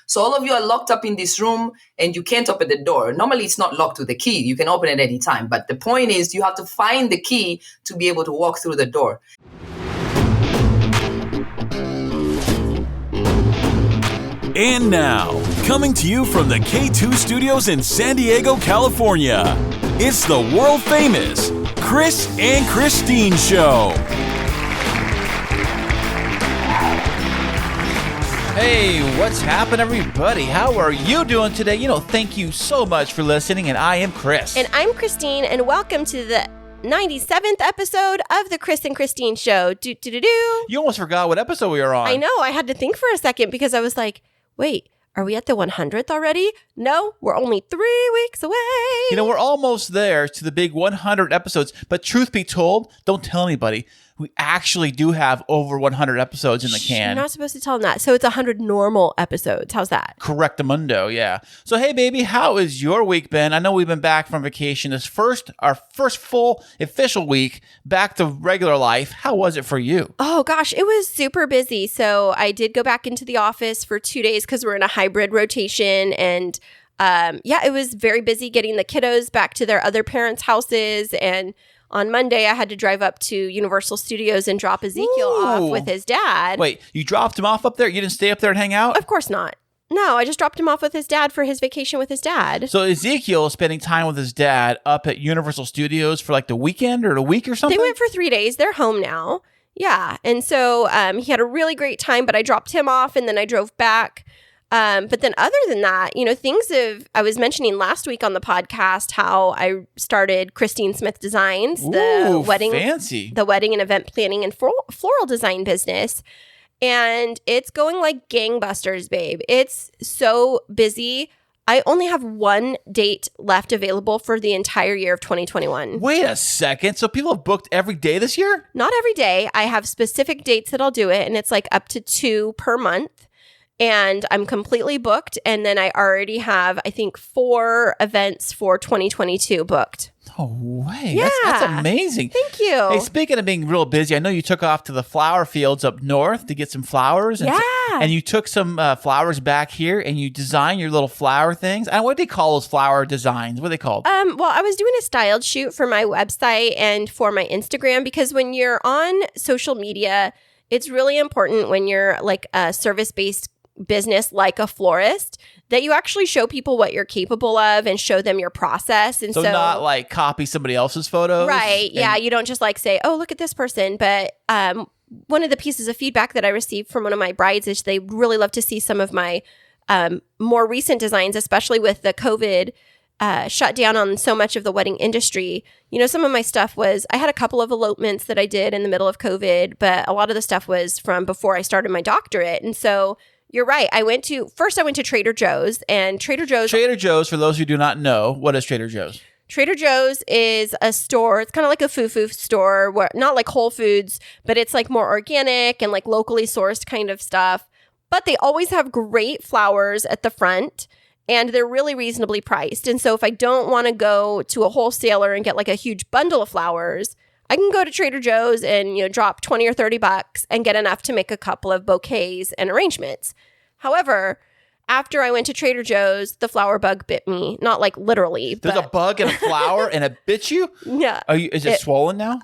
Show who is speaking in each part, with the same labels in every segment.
Speaker 1: So all of you are locked up in this room and you can't open the door. Normally it's not locked with the key. You can open it any time. But the point is you have to find the key to be able to walk through the door.
Speaker 2: And now, coming to you from the K2 studios in San Diego, California, it's the world famous Kris and Kristine Show.
Speaker 3: Hey, what's happening, everybody? How are you doing today? Thank you so much for listening, and I am Kris.
Speaker 4: And I'm Kristine, and welcome to the 97th episode of the Kris and Kristine Show.
Speaker 3: You almost forgot what episode we were on.
Speaker 4: I know. I had to think for a second because I was like, wait, are we at the 100th already? No, we're only 3 weeks away.
Speaker 3: We're almost there to the big 100 episodes. But truth be told, don't tell anybody. We actually do have over 100 episodes in the can.
Speaker 4: You're not supposed to tell them that. So it's 100 normal episodes. How's that?
Speaker 3: Correctamundo, yeah. So, hey, baby, how has your week been? I know we've been back from vacation. Our first full official week back to regular life. How was it for you?
Speaker 4: Oh, gosh, it was super busy. So I did go back into the office for 2 days because we're in a hybrid rotation. And it was very busy getting the kiddos back to their other parents' houses. And on Monday, I had to drive up to Universal Studios and drop Ezekiel off with his dad.
Speaker 3: Wait, you dropped him off up there? You didn't stay up there and hang out?
Speaker 4: Of course not. No, I just dropped him off with his dad for his vacation with his dad.
Speaker 3: So Ezekiel is spending time with his dad up at Universal Studios for like the weekend or the week or something?
Speaker 4: They went for 3 days. They're home now. Yeah. And so he had a really great time, but I dropped him off and then I drove back. But then other than that, I was mentioning last week on the podcast how I started Kristine Smith Designs, the wedding and event planning and floral design business. And it's going like gangbusters, babe. It's so busy. I only have one date left available for the entire year of 2021.
Speaker 3: Wait a second. So people have booked every day this year?
Speaker 4: Not every day. I have specific dates that I'll do it, and it's like up to 2 per month. And I'm completely booked. And then I already have, I think, 4 events for 2022 booked.
Speaker 3: No way.
Speaker 4: Yeah.
Speaker 3: That's amazing.
Speaker 4: Thank you.
Speaker 3: Hey, speaking of being real busy, I know you took off to the flower fields up north to get some flowers. And you took some flowers back here and you designed your little flower things. And what do they call those flower designs? What are they called?
Speaker 4: Well, I was doing a styled shoot for my website and for my Instagram because when you're on social media, it's really important when you're like a service-based business like a florist that you actually show people what you're capable of and show them your process. And so
Speaker 3: not like copy somebody else's photos.
Speaker 4: Right. Yeah. You don't just like say, oh, look at this person. But one of the pieces of feedback that I received from one of my brides is they really love to see some of my more recent designs, especially with the COVID shut down on so much of the wedding industry. Some of my stuff I had a couple of elopements that I did in the middle of COVID, but a lot of the stuff was from before I started my doctorate. And so you're right. I went to Trader Joe's, and Trader Joe's,
Speaker 3: for those who do not know, what is Trader Joe's?
Speaker 4: Trader Joe's is a store. It's kind of like a foo-foo store, where not like Whole Foods, but it's like more organic and like locally sourced kind of stuff. But they always have great flowers at the front, and they're really reasonably priced. And so if I don't want to go to a wholesaler and get like a huge bundle of flowers, I can go to Trader Joe's and, drop $20 or $30 and get enough to make a couple of bouquets and arrangements. However, after I went to Trader Joe's, the flower bug bit me. Not like literally.
Speaker 3: There's a bug in a flower and it bit you?
Speaker 4: Yeah.
Speaker 3: Is it swollen now?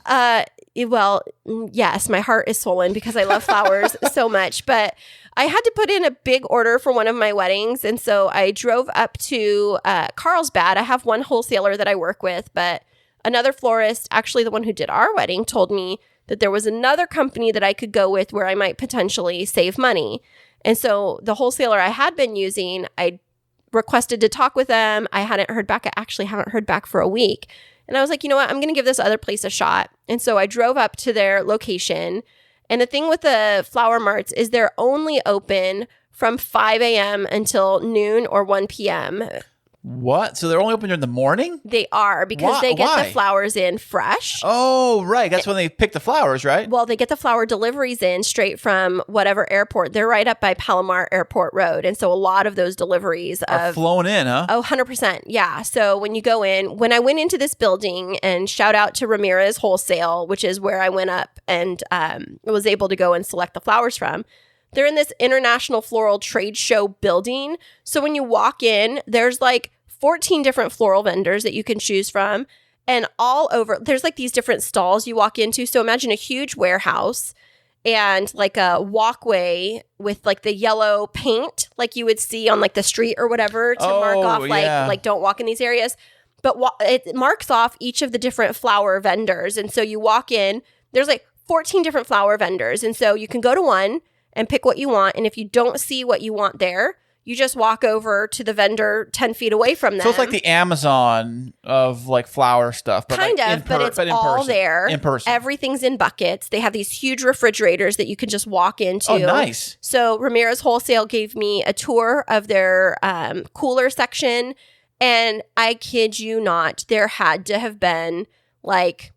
Speaker 4: Well, yes, my heart is swollen because I love flowers so much. But I had to put in a big order for one of my weddings. And so I drove up to Carlsbad. I have one wholesaler that I work with, but another florist, actually the one who did our wedding, told me that there was another company that I could go with where I might potentially save money. And so the wholesaler I had been using, I requested to talk with them. I hadn't heard back. I actually haven't heard back for a week. And I was like, you know what? I'm going to give this other place a shot. And so I drove up to their location. And the thing with the flower marts is they're only open from 5 a.m. until noon or 1 p.m.
Speaker 3: What? So they're only open during the morning?
Speaker 4: They are, because they get the flowers in fresh.
Speaker 3: Oh, right. That's when they pick the flowers, right?
Speaker 4: Well, they get the flower deliveries in straight from whatever airport. They're right up by Palomar Airport Road. And so a lot of those deliveries
Speaker 3: are flown in, huh?
Speaker 4: Oh, 100%. Yeah. So when you go in, when I went into this building, and shout out to Ramirez Wholesale, which is where I went up and was able to go and select the flowers from, they're in this International Floral Trade Show building. So when you walk in, there's like 14 different floral vendors that you can choose from. And all over, there's like these different stalls you walk into. So imagine a huge warehouse and like a walkway with like the yellow paint like you would see on like the street or whatever to mark off like don't walk in these areas. But it marks off each of the different flower vendors. And so you walk in, there's like 14 different flower vendors. And so you can go to one and pick what you want. And if you don't see what you want there, you just walk over to the vendor 10 feet away from them.
Speaker 3: So it's like the Amazon of like flower stuff. But
Speaker 4: kind
Speaker 3: like
Speaker 4: of, but it's all
Speaker 3: person.
Speaker 4: there.
Speaker 3: In person.
Speaker 4: Everything's in buckets. They have these huge refrigerators that you can just walk into.
Speaker 3: Oh, nice.
Speaker 4: So Ramirez Wholesale gave me a tour of their cooler section. And I kid you not, there had to have been like,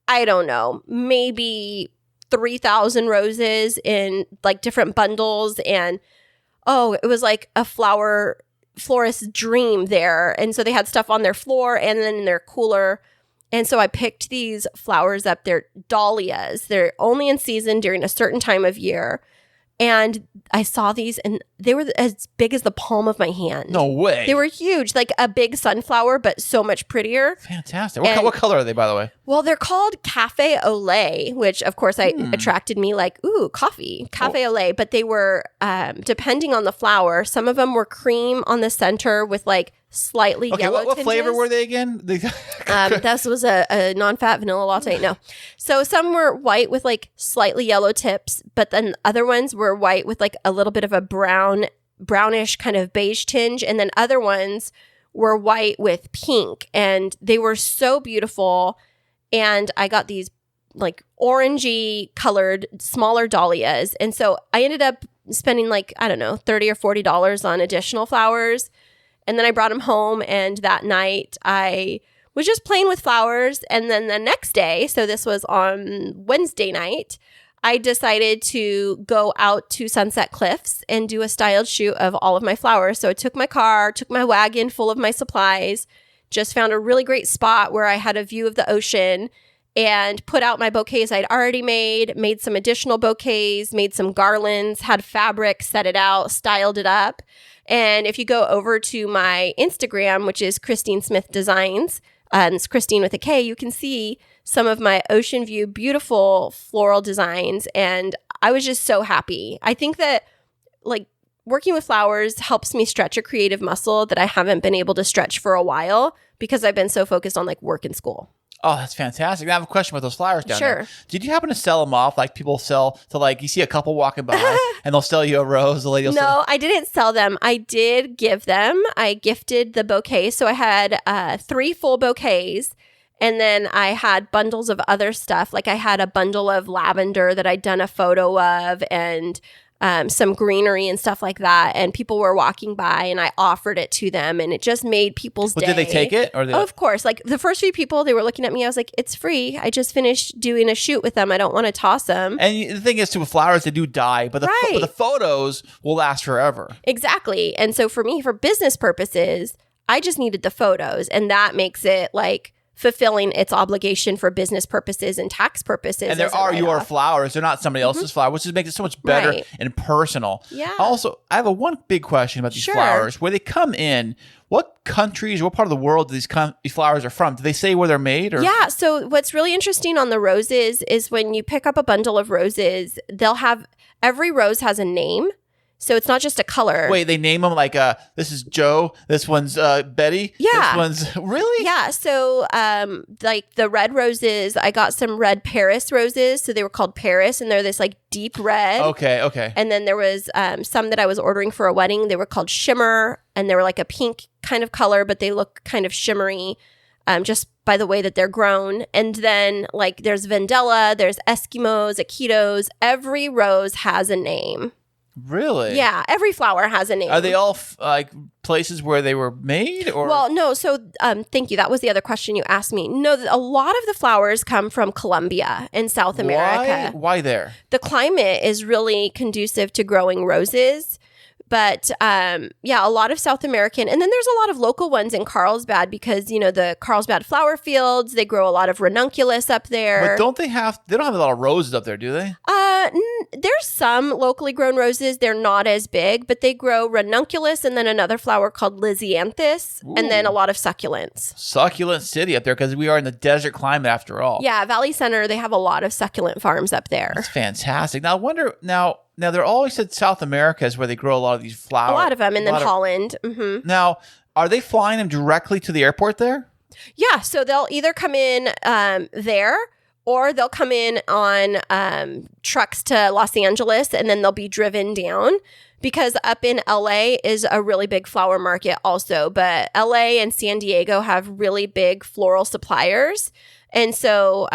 Speaker 4: I don't know, maybe 3,000 roses in like different bundles. And it was like a florist's dream there. And so they had stuff on their floor and then in their cooler. And so I picked these flowers up. They're dahlias. They're only in season during a certain time of year. And I saw these and they were as big as the palm of my hand.
Speaker 3: No way.
Speaker 4: They were huge, like a big sunflower, but so much prettier.
Speaker 3: Fantastic. What color are they, by the way?
Speaker 4: Well, they're called Cafe au lait, which of course attracted me like, ooh, coffee, Cafe au lait. But they were, depending on the flower, some of them were cream on the center with like slightly yellow
Speaker 3: what flavor were they again?
Speaker 4: This was a non-fat vanilla latte. No. So some were white with like slightly yellow tips, but then other ones were white with like a little bit of a brownish kind of beige tinge. And then other ones were white with pink. And they were so beautiful. And I got these like orangey colored smaller dahlias. And so I ended up spending like, I don't know, $30 or $40 on additional flowers. And then I brought them home, and that night I was just playing with flowers. And then the next day, so this was on Wednesday night, I decided to go out to Sunset Cliffs and do a styled shoot of all of my flowers. So I took my car, took my wagon full of my supplies, just found a really great spot where I had a view of the ocean, and put out my bouquets I'd already made some additional bouquets, made some garlands, had fabric, set it out, styled it up. And if you go over to my Instagram, which is Kristine Smith Designs, it's Kristine with a K, you can see some of my ocean view, beautiful floral designs. And I was just so happy. I think that like working with flowers helps me stretch a creative muscle that I haven't been able to stretch for a while because I've been so focused on like work and school.
Speaker 3: Oh, that's fantastic. I have a question about those flowers down there.
Speaker 4: Sure.
Speaker 3: Did you happen to sell them off like people sell to like you see a couple walking by and they'll sell you a rose, the lady will
Speaker 4: No, I didn't sell them. I did give them. I gifted the bouquet. So I had 3 full bouquets, and then I had bundles of other stuff. Like I had a bundle of lavender that I'd done a photo of, and some greenery and stuff like that. And people were walking by and I offered it to them, and it just made people's day.
Speaker 3: Did they take it? Or
Speaker 4: of course. Like the first few people, they were looking at me. I was like, it's free. I just finished doing a shoot with them. I don't want to toss them.
Speaker 3: And the thing is, too, with flowers, they do die, but but the photos will last forever.
Speaker 4: Exactly. And so for me, for business purposes, I just needed the photos, and that makes it like fulfilling its obligation for business purposes and tax purposes.
Speaker 3: And there are your flowers. They're not somebody else's flowers, which just makes it so much better and personal.
Speaker 4: Yeah.
Speaker 3: Also, I have one big question about these flowers. Where they come in, what countries, what part of the world do these flowers are from? Do they say where they're made? Or?
Speaker 4: Yeah. So what's really interesting on the roses is when you pick up a bundle of roses, every rose has a name. So it's not just a color.
Speaker 3: Wait, they name them like, this is Joe, this one's Betty,
Speaker 4: yeah.
Speaker 3: This one's, really?
Speaker 4: Yeah, so like the red roses, I got some red Paris roses, so they were called Paris, and they're this like deep red.
Speaker 3: Okay.
Speaker 4: And then there was some that I was ordering for a wedding, they were called Shimmer, and they were like a pink kind of color, but they look kind of shimmery just by the way that they're grown. And then like there's Vendella, there's Eskimos, Aikitos, every rose has a name.
Speaker 3: Really?
Speaker 4: Yeah, every flower has a name.
Speaker 3: Are they all like places where they were made? Or
Speaker 4: well, no. So, thank you. That was the other question you asked me. No, a lot of the flowers come from Colombia in South America.
Speaker 3: Why there?
Speaker 4: The climate is really conducive to growing roses. But yeah, a lot of South American. And then there's a lot of local ones in Carlsbad because, the Carlsbad flower fields, they grow a lot of ranunculus up there.
Speaker 3: But they don't have a lot of roses up there, do they?
Speaker 4: There's some locally grown roses. They're not as big, but they grow ranunculus and then another flower called lysianthus, and then a lot of succulents.
Speaker 3: Succulent city up there because we are in the desert climate after all.
Speaker 4: Yeah, Valley Center, they have a lot of succulent farms up there.
Speaker 3: That's fantastic. Now, I wonder, now they're always said South America is where they grow a lot of these flowers.
Speaker 4: A lot of them, and then Holland. Mm-hmm.
Speaker 3: Now, are they flying them directly to the airport there?
Speaker 4: Yeah, so they'll either come in there, or they'll come in on trucks to Los Angeles, and then they'll be driven down. Because up in LA is a really big flower market also. But LA and San Diego have really big floral suppliers. And so,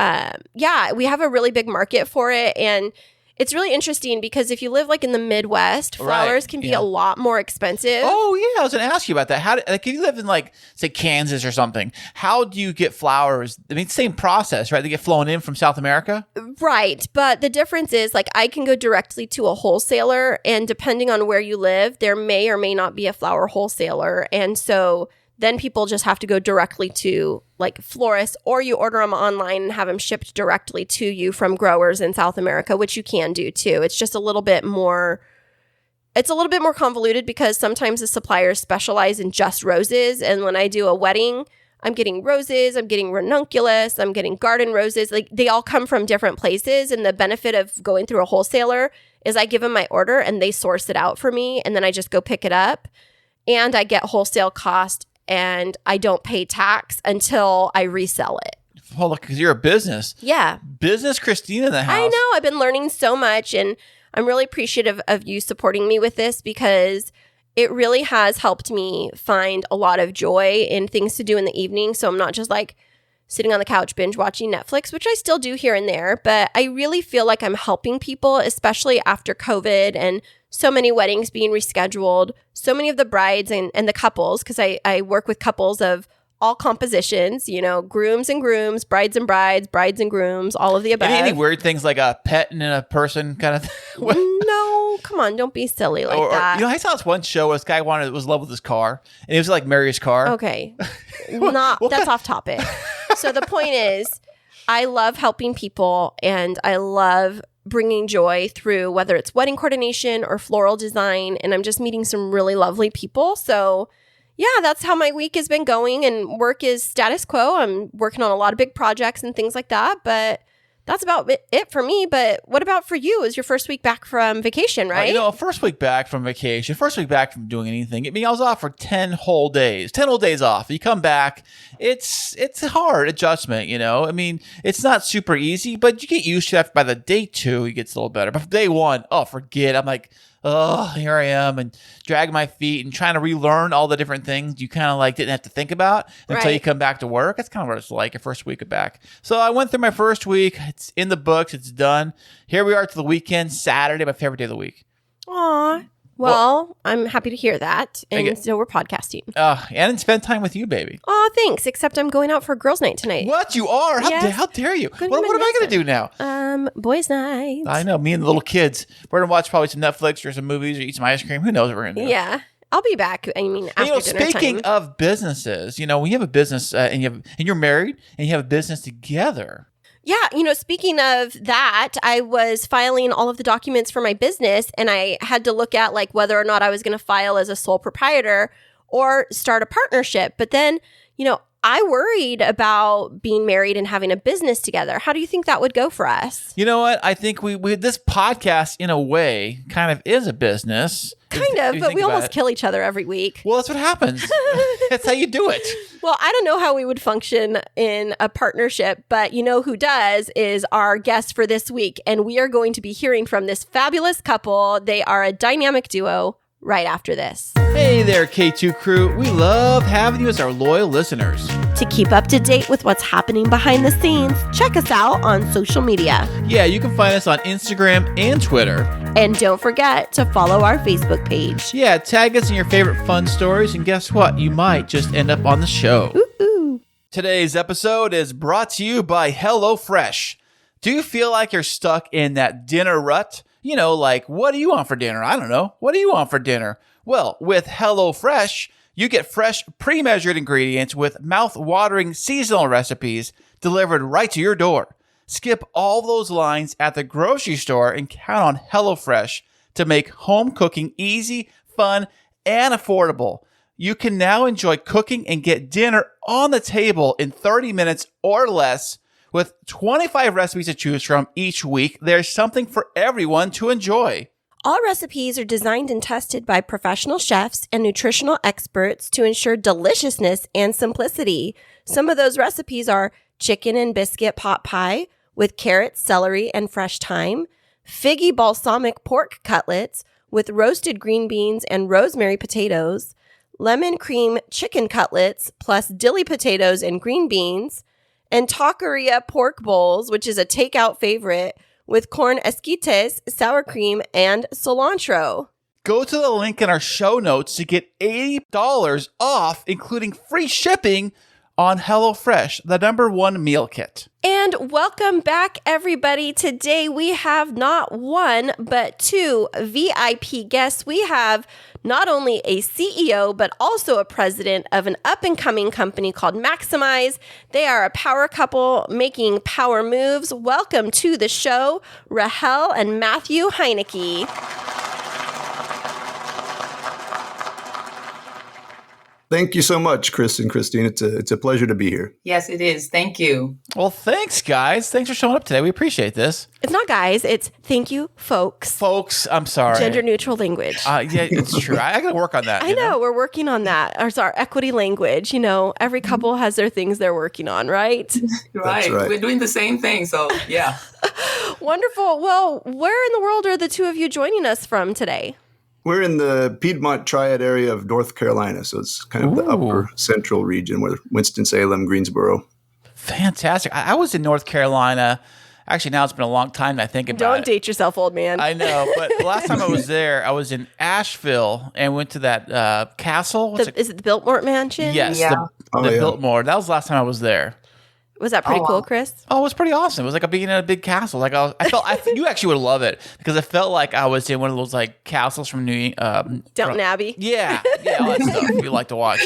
Speaker 4: yeah, we have a really big market for it. And it's really interesting because if you live like in the Midwest, flowers can be a lot more expensive.
Speaker 3: Oh, yeah. I was going to ask you about that. How if you live in like, say, Kansas or something, how do you get flowers? I mean, same process, right? They get flown in from South America?
Speaker 4: Right. But the difference is like I can go directly to a wholesaler, and depending on where you live, there may or may not be a flower wholesaler. And so then people just have to go directly to like florists, or you order them online and have them shipped directly to you from growers in South America, which you can do too. It's just a little bit more convoluted because sometimes the suppliers specialize in just roses. And when I do a wedding, I'm getting roses, I'm getting ranunculus, I'm getting garden roses. Like they all come from different places. And the benefit of going through a wholesaler is I give them my order and they source it out for me. And then I just go pick it up and I get wholesale cost. And I don't pay tax until I resell it.
Speaker 3: Oh, look, because you're a business.
Speaker 4: Yeah.
Speaker 3: Business Kristine in the house.
Speaker 4: I know. I've been learning so much, and I'm really appreciative of you supporting me with this because it really has helped me find a lot of joy in things to do in the evening. So I'm not just like sitting on the couch binge watching Netflix, which I still do here and there. But I really feel like I'm helping people, especially after COVID and so many weddings being rescheduled, so many of the brides and the couples, because I work with couples of all compositions, grooms and grooms, brides and brides, brides and grooms, all of the above.
Speaker 3: Any weird things like a pet and a person kind of thing?
Speaker 4: No, come on, don't be silly like that.
Speaker 3: I saw this one show where this guy was in love with his car, and he was like marry his car.
Speaker 4: Okay, that's off topic. So the point is, I love helping people, and I love bringing joy through whether it's wedding coordination or floral design, and I'm just meeting some really lovely people. So yeah, that's how my week has been going, and work is status quo. I'm working on a lot of big projects and things like that, but that's about it for me. But what about for you? It was your first week back from vacation, right?
Speaker 3: First week back from vacation, first week back from doing anything. I mean, I was off for 10 whole days off. You come back, it's a hard adjustment, I mean, it's not super easy, but you get used to it. By the day 2, it gets a little better. But from day 1, forget. I'm like, oh, here I am, and drag my feet and trying to relearn all the different things you kind of like didn't have to think about until you come back to work. That's kind of what it's like your first week back. So I went through my first week. It's in the books. It's done. Here we are to the weekend, Saturday, my favorite day of the week.
Speaker 4: Aw. Well, I'm happy to hear that. And so we're podcasting.
Speaker 3: And spend time with you, baby.
Speaker 4: Oh, thanks. Except I'm going out for girls' night tonight.
Speaker 3: What? You are? How dare you? What am I going to do now?
Speaker 4: Boys' night.
Speaker 3: I know. Me and the little kids. We're going to watch probably some Netflix or some movies or eat some ice cream. Who knows what we're going to do?
Speaker 4: Yeah. I'll be back. I mean, after dinner time.
Speaker 3: Speaking of businesses, when you have a business and you're married and you have a business together.
Speaker 4: Yeah, speaking of that, I was filing all of the documents for my business, and I had to look at like whether or not I was going to file as a sole proprietor or start a partnership. But then, I worried about being married and having a business together. How do you think that would go for us?
Speaker 3: You know what? I think we this podcast, in a way, kind of is a business.
Speaker 4: Kind of, but we almost kill each other every week.
Speaker 3: Well, that's what happens. That's how you do it.
Speaker 4: Well, I don't know how we would function in a partnership, but who does is our guest for this week. And we are going to be hearing from this fabulous couple. They are a dynamic duo right after this.
Speaker 3: Hey there, K2 crew. We love having you as our loyal listeners.
Speaker 4: To keep up to date with what's happening behind the scenes, check us out on social media.
Speaker 3: Yeah, you can find us on Instagram and Twitter.
Speaker 4: And don't forget to follow our Facebook page.
Speaker 3: Yeah, tag us in your favorite fun stories, and guess what? You might just end up on the show.
Speaker 4: Ooh.
Speaker 3: Today's episode is brought to you by HelloFresh. Do you feel like you're stuck in that dinner rut? Like, what do you want for dinner? I don't know. What do you want for dinner? Well, with HelloFresh, you get fresh, pre-measured ingredients with mouth-watering seasonal recipes delivered right to your door. Skip all those lines at the grocery store and count on HelloFresh to make home cooking easy, fun, and affordable. You can now enjoy cooking and get dinner on the table in 30 minutes or less. With 25 recipes to choose from each week, there's something for everyone to enjoy.
Speaker 4: All recipes are designed and tested by professional chefs and nutritional experts to ensure deliciousness and simplicity. Some of those recipes are chicken and biscuit pot pie with carrots, celery, and fresh thyme, figgy balsamic pork cutlets with roasted green beans and rosemary potatoes, lemon cream chicken cutlets plus dilly potatoes and green beans, and taqueria pork bowls, which is a takeout favorite, with corn esquites, sour cream, and cilantro.
Speaker 3: Go to the link in our show notes to get $80 off, including free shipping on HelloFresh, the #1 meal kit.
Speaker 4: And welcome back, everybody. Today we have not one, but two VIP guests. We have not only a CEO, but also a president of an up-and-coming company called MAXIMYZ. They are a power couple making power moves. Welcome to the show, Rahel and Mathew Heinecke.
Speaker 5: Thank you so much, Kris and Kristine. It's a pleasure to be here.
Speaker 1: Yes, it is. Thank you.
Speaker 3: Well, thanks, guys. Thanks for showing up today. We appreciate this.
Speaker 4: It's not guys, it's thank you, folks.
Speaker 3: Folks, I'm sorry.
Speaker 4: Gender neutral language.
Speaker 3: Yeah, it's true. I got to work on that.
Speaker 4: I know, we're working on that. It's our equity language. Every couple has their things they're working on, right?
Speaker 1: Right. We're doing the same thing. So, yeah.
Speaker 4: Wonderful. Well, where in the world are the two of you joining us from today?
Speaker 5: We're in the Piedmont Triad area of North Carolina, so it's kind of the upper central region where Winston-Salem, Greensboro.
Speaker 3: Fantastic. I was in North Carolina. Actually, now it's been a long time I think about it.
Speaker 4: Don't date yourself, old man.
Speaker 3: I know, but the last time I was there, I was in Asheville and went to that castle.
Speaker 4: Is it the Biltmore Mansion?
Speaker 3: Yes,
Speaker 1: Yeah.
Speaker 3: the Biltmore. That was the last time I was there.
Speaker 4: Was that pretty cool, Kris?
Speaker 3: Oh, it was pretty awesome. It was like being in a big castle. Like you actually would love it because I felt like I was in one of those like castles from
Speaker 4: Downton Abbey.
Speaker 3: Yeah, all that stuff you like to watch.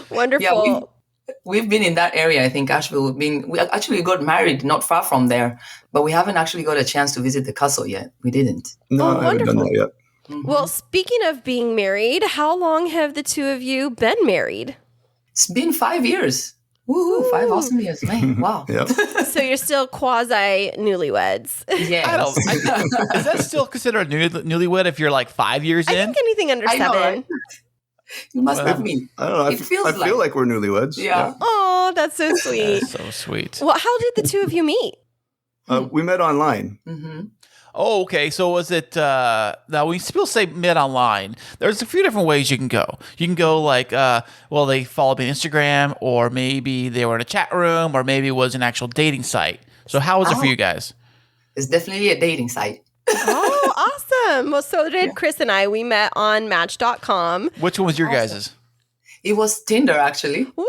Speaker 4: Wonderful.
Speaker 1: Yeah, we've been in that area. I think Asheville. We actually got married not far from there, but we haven't actually got a chance to visit the castle yet. We didn't.
Speaker 5: No, I haven't done that yet.
Speaker 1: Mm-hmm.
Speaker 4: Well, speaking of being married, how long have the two of you been married?
Speaker 1: It's been 5 years. Woohoo! 5 awesome years, man! Wow.
Speaker 5: Yep.
Speaker 4: So you're still quasi newlyweds.
Speaker 1: Yes.
Speaker 3: Is that still considered a newlywed if you're like 5 years in?
Speaker 4: I think anything under
Speaker 1: I
Speaker 4: 7.
Speaker 1: know, right? You must have me.
Speaker 5: I don't know. I feel like we're newlyweds.
Speaker 1: Yeah.
Speaker 4: Oh, that's so sweet.
Speaker 3: That's so sweet.
Speaker 4: Well, how did the two of you meet?
Speaker 5: We met online.
Speaker 1: Mm-hmm.
Speaker 3: Oh, okay. So was it, now we still say met online. There's a few different ways you can go. You can go like, they followed me on Instagram, or maybe they were in a chat room, or maybe it was an actual dating site. So how was it for you guys?
Speaker 1: It's definitely a dating site.
Speaker 4: Oh, awesome. Well, so did Kris and I. We met on Match.com.
Speaker 3: Which one was your guys's?
Speaker 1: It was Tinder, actually.
Speaker 4: Woo!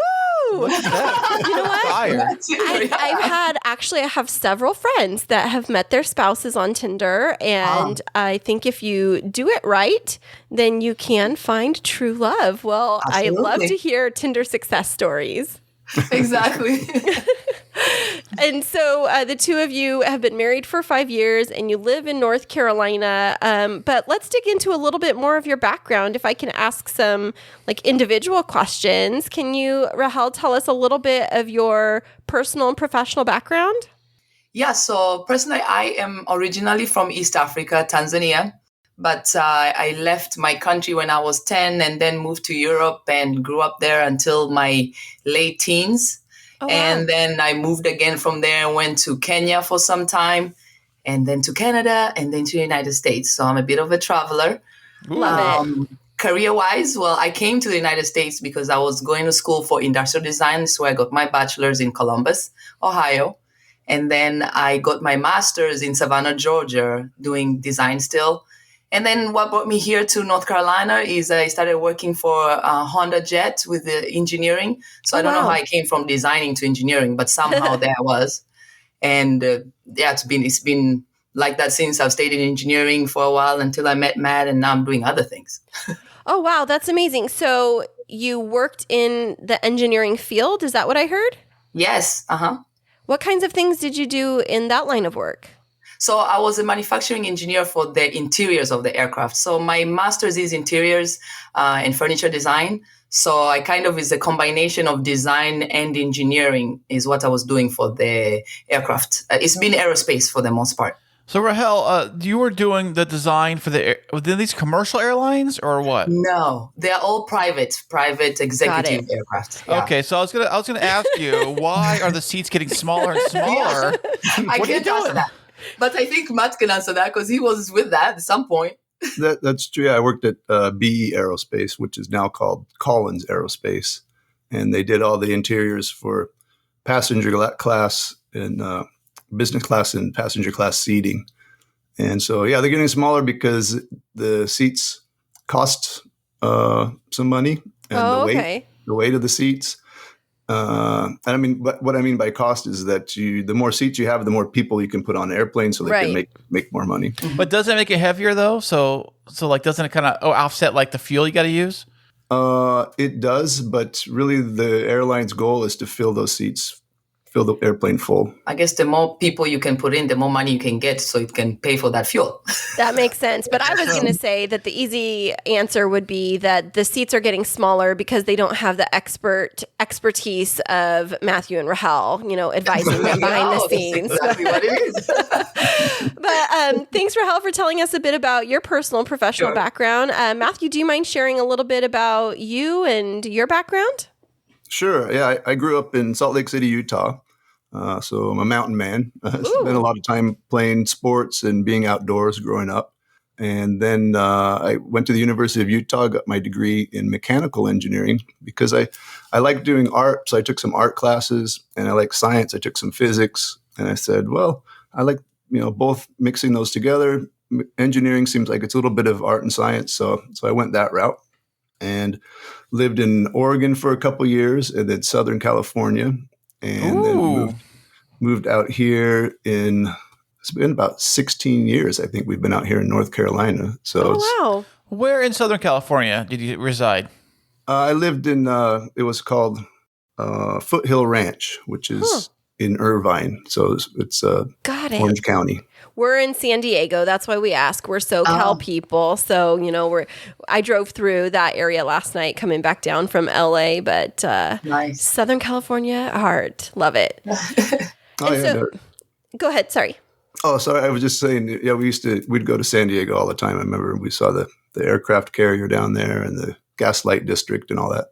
Speaker 3: Look at that.
Speaker 4: You know what?
Speaker 3: Fire.
Speaker 4: I have several friends that have met their spouses on Tinder, and I think if you do it right, then you can find true love. Well,
Speaker 1: Absolutely.
Speaker 4: I love to hear Tinder success stories.
Speaker 1: Exactly.
Speaker 4: And so the two of you have been married for 5 years and you live in North Carolina. But let's dig into a little bit more of your background. If I can ask some individual questions, can you, Rahel, tell us a little bit of your personal and professional background?
Speaker 1: Yeah, so personally, I am originally from East Africa, Tanzania. But I left my country when I was 10 and then moved to Europe and grew up there until my late teens. Oh, wow. And then I moved again from there and went to Kenya for some time, and then to Canada, and then to the United States. So I'm a bit of a traveler.
Speaker 4: Love it.
Speaker 1: Career-wise, well, I came to the United States because I was going to school for industrial design. So I got my bachelor's in Columbus, Ohio. And then I got my master's in Savannah, Georgia, doing design still. And then what brought me here to North Carolina is I started working for Honda Jet with the engineering. So I don't know how I came from designing to engineering, but somehow there I was. And it's been like that since I've stayed in engineering for a while until I met Matt, and now I'm doing other things.
Speaker 4: Oh, wow. That's amazing. So you worked in the engineering field. Is that what I heard?
Speaker 1: Yes.
Speaker 4: What kinds of things did you do in that line of work?
Speaker 1: So I was a manufacturing engineer for the interiors of the aircraft. So my master's is interiors and furniture design. So I kind of is a combination of design and engineering is what I was doing for the aircraft. It's been aerospace for the most part.
Speaker 3: So Rahel, you were doing the design for within these commercial airlines or what?
Speaker 1: No, they are all private executive aircraft. Yeah.
Speaker 3: Okay, so I was gonna ask you, why are the seats getting smaller and smaller?
Speaker 1: I can't answer that, but I think Matt can answer that because he was with that at some point.
Speaker 5: That's true. Yeah, I worked at BE Aerospace, which is now called Collins Aerospace, and they did all the interiors for passenger class and business class and passenger class seating. And so, yeah, they're getting smaller because the seats cost some money, and the weight of the seats. And I mean, what I mean by cost is that the more seats you have, the more people you can put on an airplane, so they can make more money.
Speaker 3: But doesn't it make it heavier though? So like, doesn't it kind of offset like the fuel you got to use?
Speaker 5: It does, but really the airline's goal is to fill those seats, fill the airplane full.
Speaker 1: I guess the more people you can put in, the more money you can get, so it can pay for that fuel.
Speaker 4: That makes sense. But I was going to say that the easy answer would be that the seats are getting smaller because they don't have the expertise of Mathew and Rahel, advising them behind the scenes.
Speaker 1: That's exactly what it is.
Speaker 4: But thanks, Rahel, for telling us a bit about your personal and professional background. Mathew, do you mind sharing a little bit about you and your background?
Speaker 5: Sure. Yeah, I grew up in Salt Lake City, Utah. So I'm a mountain man. Spent a lot of time playing sports and being outdoors growing up. And then I went to the University of Utah, got my degree in mechanical engineering because I like doing art. So I took some art classes, and I like science. I took some physics. And I said, well, I like, both mixing those together. Engineering seems like it's a little bit of art and science. So I went that route and lived in Oregon for a couple years, and then Southern California. And then moved out here it's been about 16 years. I think we've been out here in North Carolina. So
Speaker 4: wow.
Speaker 3: Where in Southern California did you reside?
Speaker 5: I lived in, it was called Foothill Ranch, which is in Irvine. So it's Orange County.
Speaker 4: We're in San Diego. That's why we ask. We're SoCal people. So, I drove through that area last night coming back down from LA, but
Speaker 1: nice.
Speaker 4: Southern California, heart. Love it. Go ahead. Sorry.
Speaker 5: Oh, sorry. I was just saying, yeah, we'd go to San Diego all the time. I remember we saw the aircraft carrier down there and the Gaslight District and all that.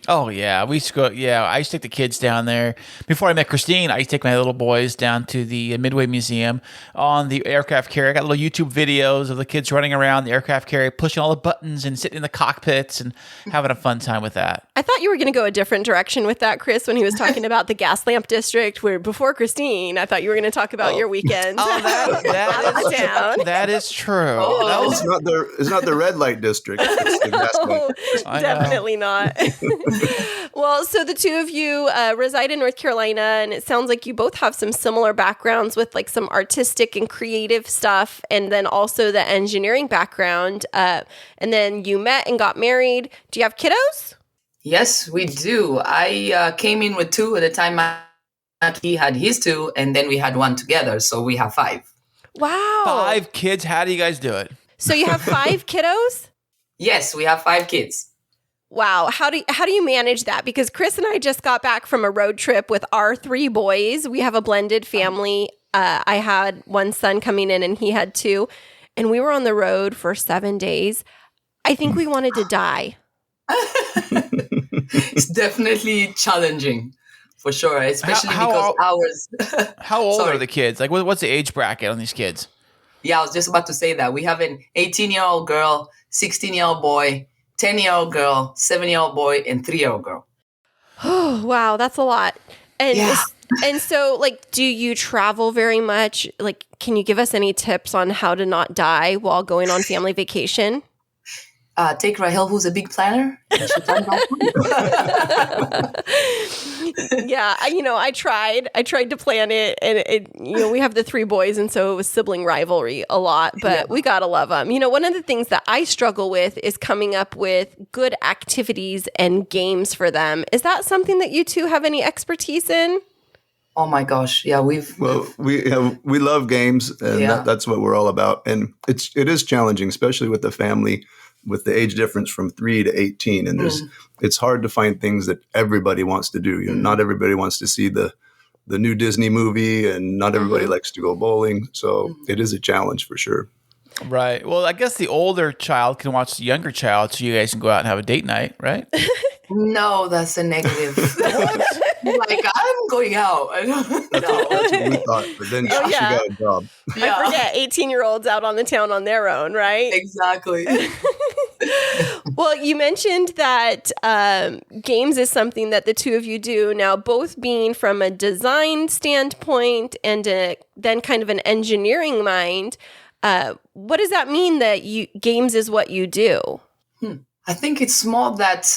Speaker 3: Oh, yeah. We used to go. Yeah, I used to take the kids down there. Before I met Kristine, I used to take my little boys down to the Midway Museum on the aircraft carrier. I got little YouTube videos of the kids running around the aircraft carrier, pushing all the buttons and sitting in the cockpits and having a fun time with that.
Speaker 4: I thought you were going to go a different direction with that, Kris, when he was talking about the gas lamp district, where before Kristine, I thought you were going to talk about your weekend.
Speaker 3: That is true.
Speaker 5: It's not the red light district. It's the gas light.
Speaker 4: Definitely not. Well, so the two of you reside in North Carolina, and it sounds like you both have some similar backgrounds with like some artistic and creative stuff, and then also the engineering background. And then you met and got married. Do you have kiddos?
Speaker 1: Yes, we do. I came in with 2 at the time. He had his 2, and then we had 1 together. So we have 5.
Speaker 4: Wow.
Speaker 3: 5 kids. How do you guys do it?
Speaker 4: So you have 5 kiddos?
Speaker 1: Yes, we have 5 kids.
Speaker 4: Wow. How do you manage that? Because Kris and I just got back from a road trip with our 3 boys. We have a blended family. I had 1 son coming in and he had 2. And we were on the road for 7 days. I think we wanted to die.
Speaker 1: It's definitely challenging, for sure. Especially because ours.
Speaker 3: How old are the kids? Like, what's the age bracket on these kids?
Speaker 1: Yeah, I was just about to say that. We have an 18-year-old girl, 16-year-old boy, 10-year-old girl, 7-year-old boy, and 3-year-old girl.
Speaker 4: Oh, wow. That's a lot. And
Speaker 1: yeah.
Speaker 4: And so, like, do you travel very much? Like, can you give us any tips on how to not die while going on family vacation?
Speaker 1: take Rahel, who's a big planner.
Speaker 4: Yeah, I tried to plan it, and we have the 3 boys, and so it was sibling rivalry a lot, but we gotta love them. One of the things that I struggle with is coming up with good activities and games for them. Is that something that you two have any expertise in?
Speaker 1: Oh my gosh, yeah, we
Speaker 5: love games, and that's what we're all about. And it is challenging, especially with the family, with the age difference from 3 to 18, and it's hard to find things that everybody wants to do. Not everybody wants to see the new Disney movie, and not everybody likes to go bowling. So it is a challenge for sure. Right.
Speaker 3: Well, I guess the older child can watch the younger child, so you guys can go out and have a date night, right?
Speaker 1: No, that's a negative. Like, I'm going out. I don't know.
Speaker 5: That's what we thought, but then she got a job.
Speaker 4: I forget, 18-year-olds out on the town on their own, right?
Speaker 1: Exactly.
Speaker 4: Well, you mentioned that games is something that the two of you do now, both being from a design standpoint and then kind of an engineering mind. What does that mean that games is what you do?
Speaker 1: I think it's more that,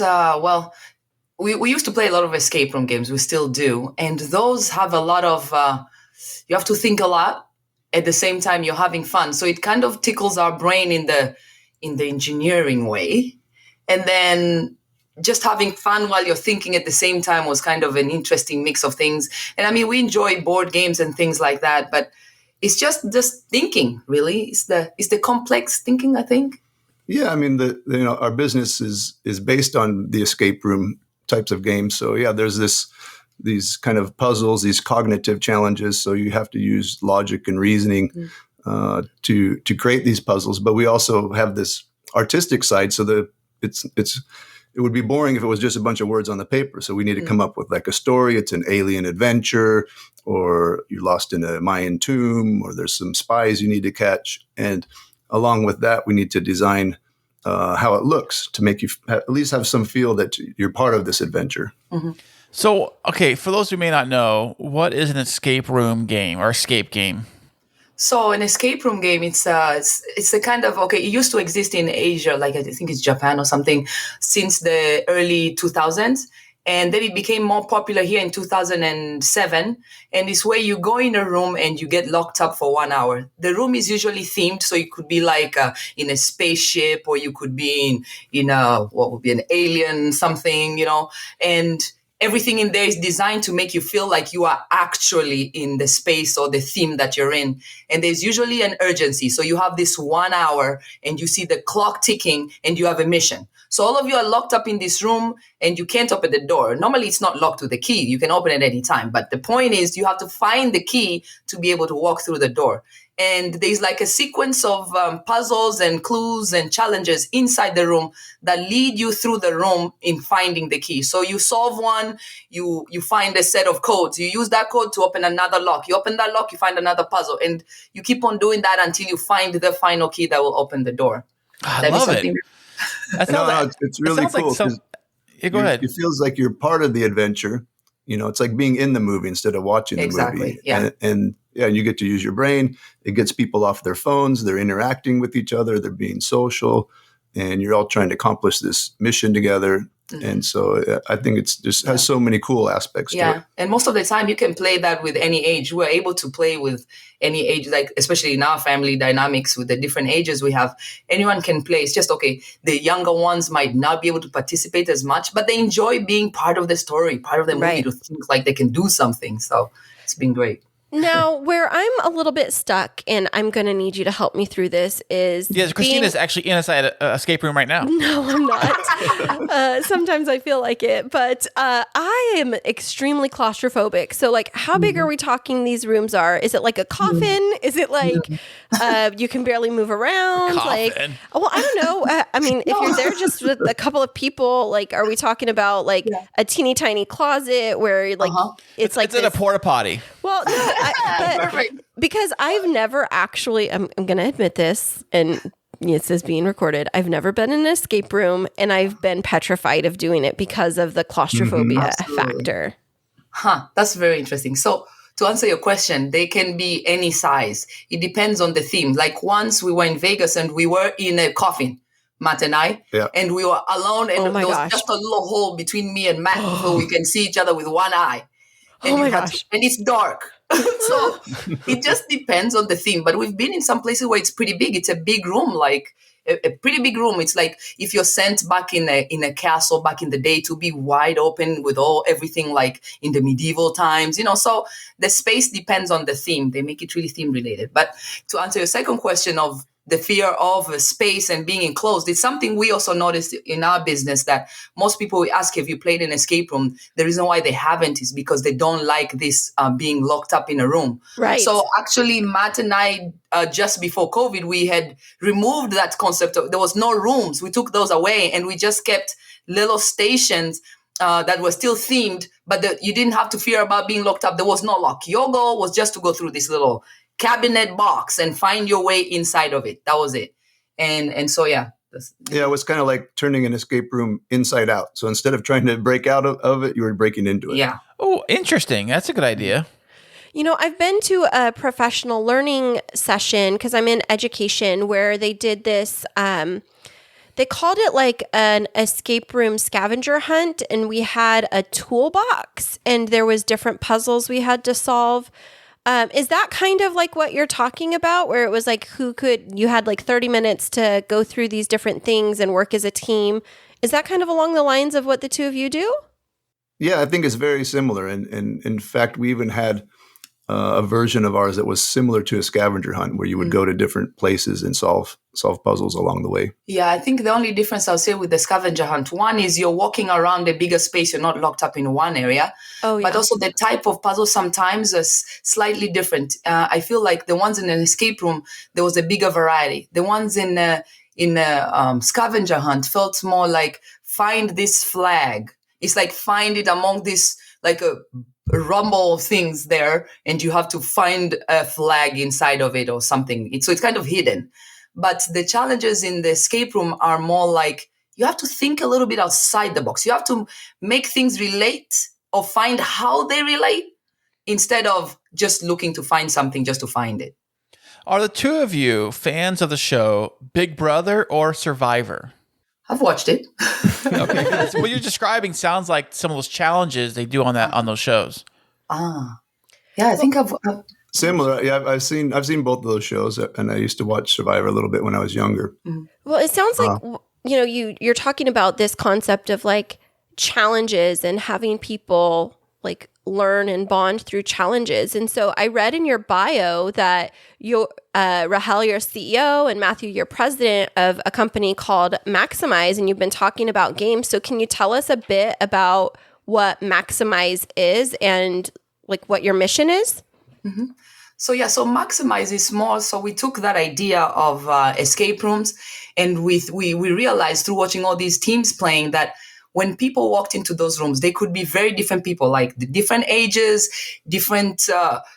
Speaker 1: we used to play a lot of escape room games. We still do. And those have a lot of, you have to think a lot. At the same time, you're having fun. So it kind of tickles our brain in the engineering way. And then just having fun while you're thinking at the same time was kind of an interesting mix of things. And I mean, we enjoy board games and things like that, but it's just thinking, really. It's the complex thinking, I think.
Speaker 5: Yeah, I mean, our business is based on the escape room types of games. So yeah, there's these kind of puzzles, these cognitive challenges. So you have to use logic and reasoning to create these puzzles. But we also have this artistic side. So it would be boring if it was just a bunch of words on the paper. So we need to come up with like a story. It's an alien adventure, or you're lost in a Mayan tomb, or there's some spies you need to catch. And along with that, we need to design how it looks to make you at least have some feel that you're part of this adventure.
Speaker 3: Mm-hmm. So, okay, for those who may not know, what is an escape room game or escape game?
Speaker 1: So an escape room game, it's a kind of, it used to exist in Asia, like I think it's Japan or something, since the early 2000s. And then it became more popular here in 2007. And it's where you go in a room and you get locked up for 1 hour. The room is usually themed. So you could be like in a spaceship, or you could be in what would be an alien something, and everything in there is designed to make you feel like you are actually in the space or the theme that you're in. And there's usually an urgency. So you have this 1 hour and you see the clock ticking and you have a mission. So all of you are locked up in this room and you can't open the door. Normally it's not locked with a key. You can open it any time. But the point is you have to find the key to be able to walk through the door. And there's like a sequence of puzzles and clues and challenges inside the room that lead you through the room in finding the key. So you solve one, you find a set of codes. You use that code to open another lock. You open that lock, you find another puzzle. And you keep on doing that until you find the final key that will open the door.
Speaker 3: I love it.
Speaker 5: It's really cool.
Speaker 3: Go ahead.
Speaker 5: It feels like you're part of the adventure. It's like being in the movie instead of watching the movie.
Speaker 1: Yeah.
Speaker 5: And you get to use your brain. It gets people off their phones. They're interacting with each other. They're being social. And you're all trying to accomplish this mission together. Mm-hmm. And so I think it's just has so many cool aspects to it.
Speaker 1: And most of the time you can play that with any age. We're able to play with any age, like especially in our family dynamics with the different ages we have. Anyone can play. It's just, the younger ones might not be able to participate as much, but they enjoy being part of the story, part of the movie, to think like they can do something. So it's been great.
Speaker 4: Now, where I'm a little bit stuck, and I'm going to need you to help me through this, is...
Speaker 3: Yes, Kristine is actually inside an escape room right now.
Speaker 4: No, I'm not. Sometimes I feel like it. But I am extremely claustrophobic. So, how big are we talking these rooms are? Is it like a coffin? Is it like you can barely move around?
Speaker 3: Coffin.
Speaker 4: I don't know. If you're there just with a couple of people, are we talking about a teeny tiny closet where it's like...
Speaker 3: It's in a porta potty.
Speaker 4: Well, no, because I've never actually, I'm going to admit this, and this is being recorded. I've never been in an escape room, and I've been petrified of doing it because of the claustrophobia factor.
Speaker 1: That's very interesting. So to answer your question, they can be any size. It depends on the theme. Like once we were in Vegas and we were in a coffin, Matt and I.
Speaker 5: Yeah.
Speaker 1: And we were alone, and there was
Speaker 4: gosh.
Speaker 1: just a little hole between me and Matt so we can see each other with one eye. And and it's dark. So it just depends on the theme. But we've been in some places where it's pretty big. It's a big room, like a pretty big room. It's like if you're sent back in a castle back in the day to be wide open with everything like in the medieval times, So the space depends on the theme. They make it really theme related. But to answer your second question of the fear of space and being enclosed, it's something we also noticed in our business, that most people we ask, have you played an escape room? The reason why they haven't is because they don't like this being locked up in a room.
Speaker 4: Right.
Speaker 1: So actually, Matt and I, just before COVID, we had removed that concept. There was no rooms. We took those away, and we just kept little stations that were still themed, but you didn't have to fear about being locked up. There was no lock. Your goal was just to go through this little cabinet box and find your way inside of it. That was it. And so, yeah.
Speaker 5: Yeah, it was kind of like turning an escape room inside out. So instead of trying to break out of it, you were breaking into it.
Speaker 1: Yeah.
Speaker 3: Oh, interesting. That's a good idea.
Speaker 4: I've been to a professional learning session because I'm in education where they did this. They called it like an escape room scavenger hunt, and we had a toolbox, and there was different puzzles we had to solve. Is that kind of like what you're talking about, where it was like you had like 30 minutes to go through these different things and work as a team? Is that kind of along the lines of what the two of you do?
Speaker 5: Yeah, I think it's very similar. And in fact, we even had a version of ours that was similar to a scavenger hunt, where you would go to different places and solve puzzles along the way.
Speaker 1: Yeah, I think the only difference I'll say with the scavenger hunt, one is you're walking around a bigger space. You're not locked up in one area.
Speaker 4: Oh, yeah.
Speaker 1: But also the type of puzzle sometimes is slightly different. I feel like the ones in an escape room, there was a bigger variety. The ones in a scavenger hunt felt more like find this flag. It's like find it among this, like a rumble of things there, and you have to find a flag inside of it or something. So it's kind of hidden. But the challenges in the escape room are more like you have to think a little bit outside the box. You have to make things relate or find how they relate instead of just looking to find something just to find it.
Speaker 3: Are the two of you fans of the show Big Brother or Survivor?
Speaker 1: I've watched it.
Speaker 3: Okay, what you're describing sounds like some of those challenges they do on those shows.
Speaker 1: Yeah, I think I've
Speaker 5: Similar. Yeah, I've seen both of those shows, and I used to watch Survivor a little bit when I was younger.
Speaker 4: Well, it sounds like you're talking about this concept of like challenges and having people like learn and bond through challenges. And so I read in your bio that Rahel, you're CEO, and Mathew, you're president of a company called MAXIMYZ, and you've been talking about games. So can you tell us a bit about what MAXIMYZ is and like what your mission is?
Speaker 1: Mm-hmm. So MAXIMYZ is small. So we took that idea of escape rooms, and we realized through watching all these teams playing that when people walked into those rooms, they could be very different people, like the different ages, different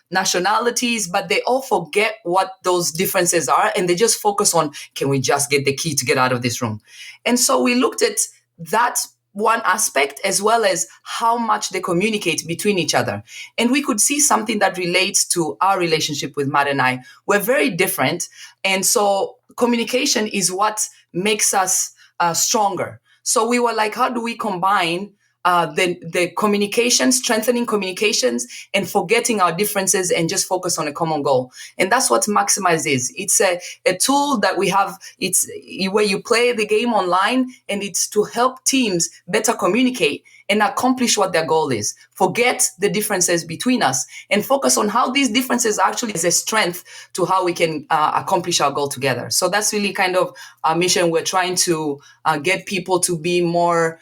Speaker 1: nationalities, but they all forget what those differences are, and they just focus on, can we just get the key to get out of this room? And so we looked at that one aspect as well as how much they communicate between each other. And we could see something that relates to our relationship with Matt and I. We're very different. And so communication is what makes us stronger. So we were like, how do we combine the communication, strengthening communications, and forgetting our differences and just focus on a common goal? And that's what MAXIMYZ is. It's a tool that we have. It's where you play the game online, and it's to help teams better communicate and accomplish what their goal is. Forget the differences between us and focus on how these differences actually is a strength to how we can accomplish our goal together. So that's really kind of our mission. We're trying to get people to be more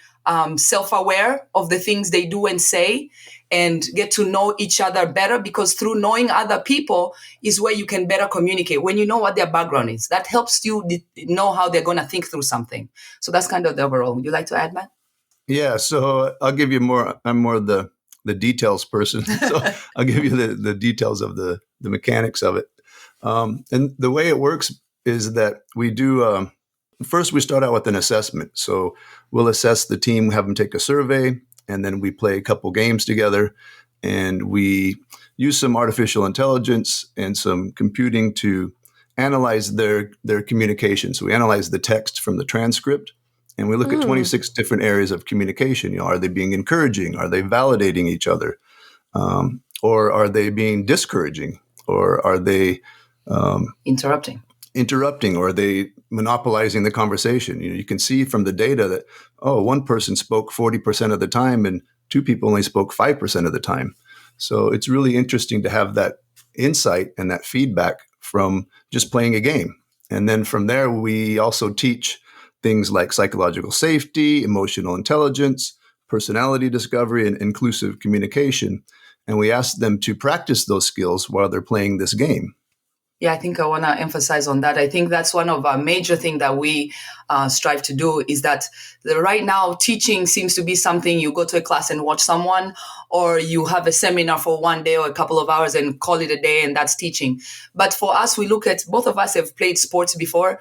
Speaker 1: self-aware of the things they do and say, and get to know each other better, because through knowing other people is where you can better communicate. When you know what their background is, that helps you know how they're going to think through something. So that's kind of the overall. Would you like to add, Matt?
Speaker 5: Yeah, so I'll give you more. I'm more the details person. So I'll give you the details of the mechanics of it. And the way it works is that we do, first we start out with an assessment. So we'll assess the team, have them take a survey, and then we play a couple games together. And we use some artificial intelligence and some computing to analyze their communication. So we analyze the text from the transcript, and we look at 26 different areas of communication. Are they being encouraging? Are they validating each other? Or are they being discouraging? Or are they
Speaker 1: interrupting?
Speaker 5: Or are they monopolizing the conversation? You can see from the data that, one person spoke 40% of the time and two people only spoke 5% of the time. So it's really interesting to have that insight and that feedback from just playing a game. And then from there, we also teach things like psychological safety, emotional intelligence, personality discovery, and inclusive communication. And we ask them to practice those skills while they're playing this game.
Speaker 1: Yeah, I think I want to emphasize on that. I think that's one of our major things that we strive to do, is that right now teaching seems to be something you go to a class and watch someone, or you have a seminar for one day or a couple of hours and call it a day, and that's teaching. But for us, we look at, both of us have played sports before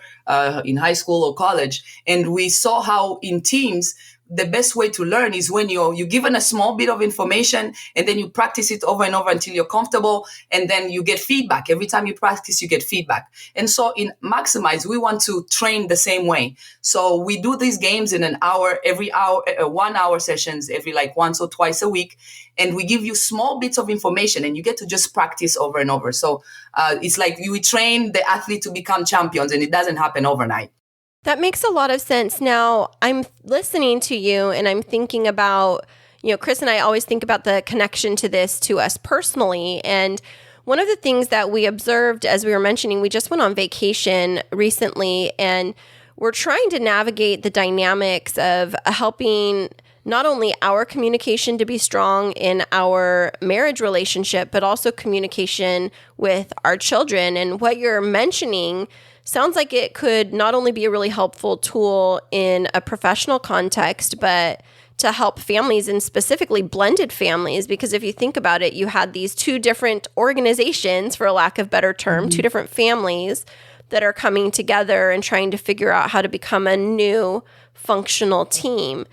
Speaker 1: in high school or college, and we saw how in teams, the best way to learn is when you're given a small bit of information and then you practice it over and over until you're comfortable, and then you get feedback. Every time you practice, you get feedback. And so in MAXIMYZ, we want to train the same way. So we do these games in every hour, 1 hour sessions, every like once or twice a week. And we give you small bits of information and you get to just practice over and over. So it's like we train the athlete to become champions, and it doesn't happen overnight.
Speaker 4: That makes a lot of sense. Now, I'm listening to you and I'm thinking about, Kris and I always think about the connection to this to us personally. And one of the things that we observed, as we were mentioning, we just went on vacation recently, and we're trying to navigate the dynamics of helping not only our communication to be strong in our marriage relationship, but also communication with our children. And what you're mentioning sounds like it could not only be a really helpful tool in a professional context, but to help families, and specifically blended families. Because if you think about it, you had these two different organizations, for a lack of better term, two different families that are coming together and trying to figure out how to become a new functional team.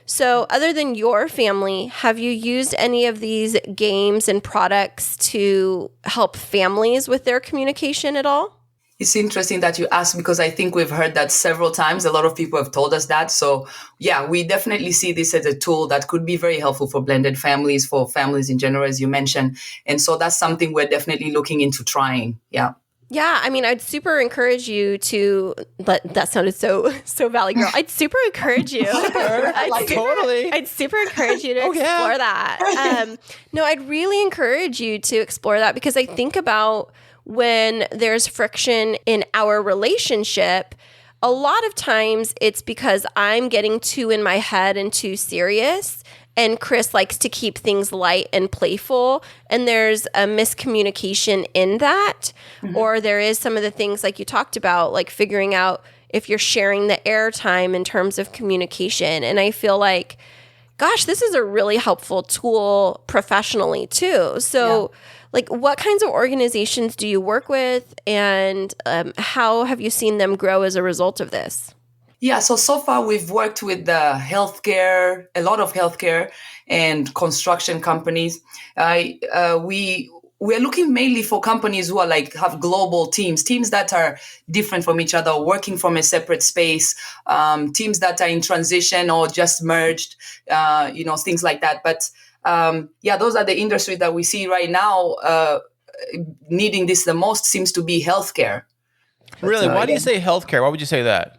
Speaker 4: So other than your family, have you used any of these games and products to help families with their communication at all?
Speaker 1: It's interesting that you asked, because I think we've heard that several times. A lot of people have told us that. So yeah, we definitely see this as a tool that could be very helpful for blended families, for families in general, as you mentioned. And so that's something we're definitely looking into trying. Yeah.
Speaker 4: Yeah, I mean, I'd super encourage you to, that sounded so Valley Girl. I'd super encourage you. I'd super encourage you to explore that. No, I'd really encourage you to explore that, because I think about when there's friction in our relationship, a lot of times it's because I'm getting too in my head and too serious, and Kris likes to keep things light and playful, and there's a miscommunication in that. Or there is some of the things like you talked about, like figuring out if you're sharing the airtime in terms of communication. And I feel like, gosh, this is a really helpful tool professionally too. So like, what kinds of organizations do you work with, and how have you seen them grow as a result of this?
Speaker 1: Yeah, so far we've worked with the healthcare, a lot of healthcare and construction companies. We're looking mainly for companies who are have global teams that are different from each other, working from a separate space, teams that are in transition or just merged, things like that. But those are the industries that we see right now needing this the most. Seems to be healthcare.
Speaker 3: Really? Why do you say healthcare? Why would you say that?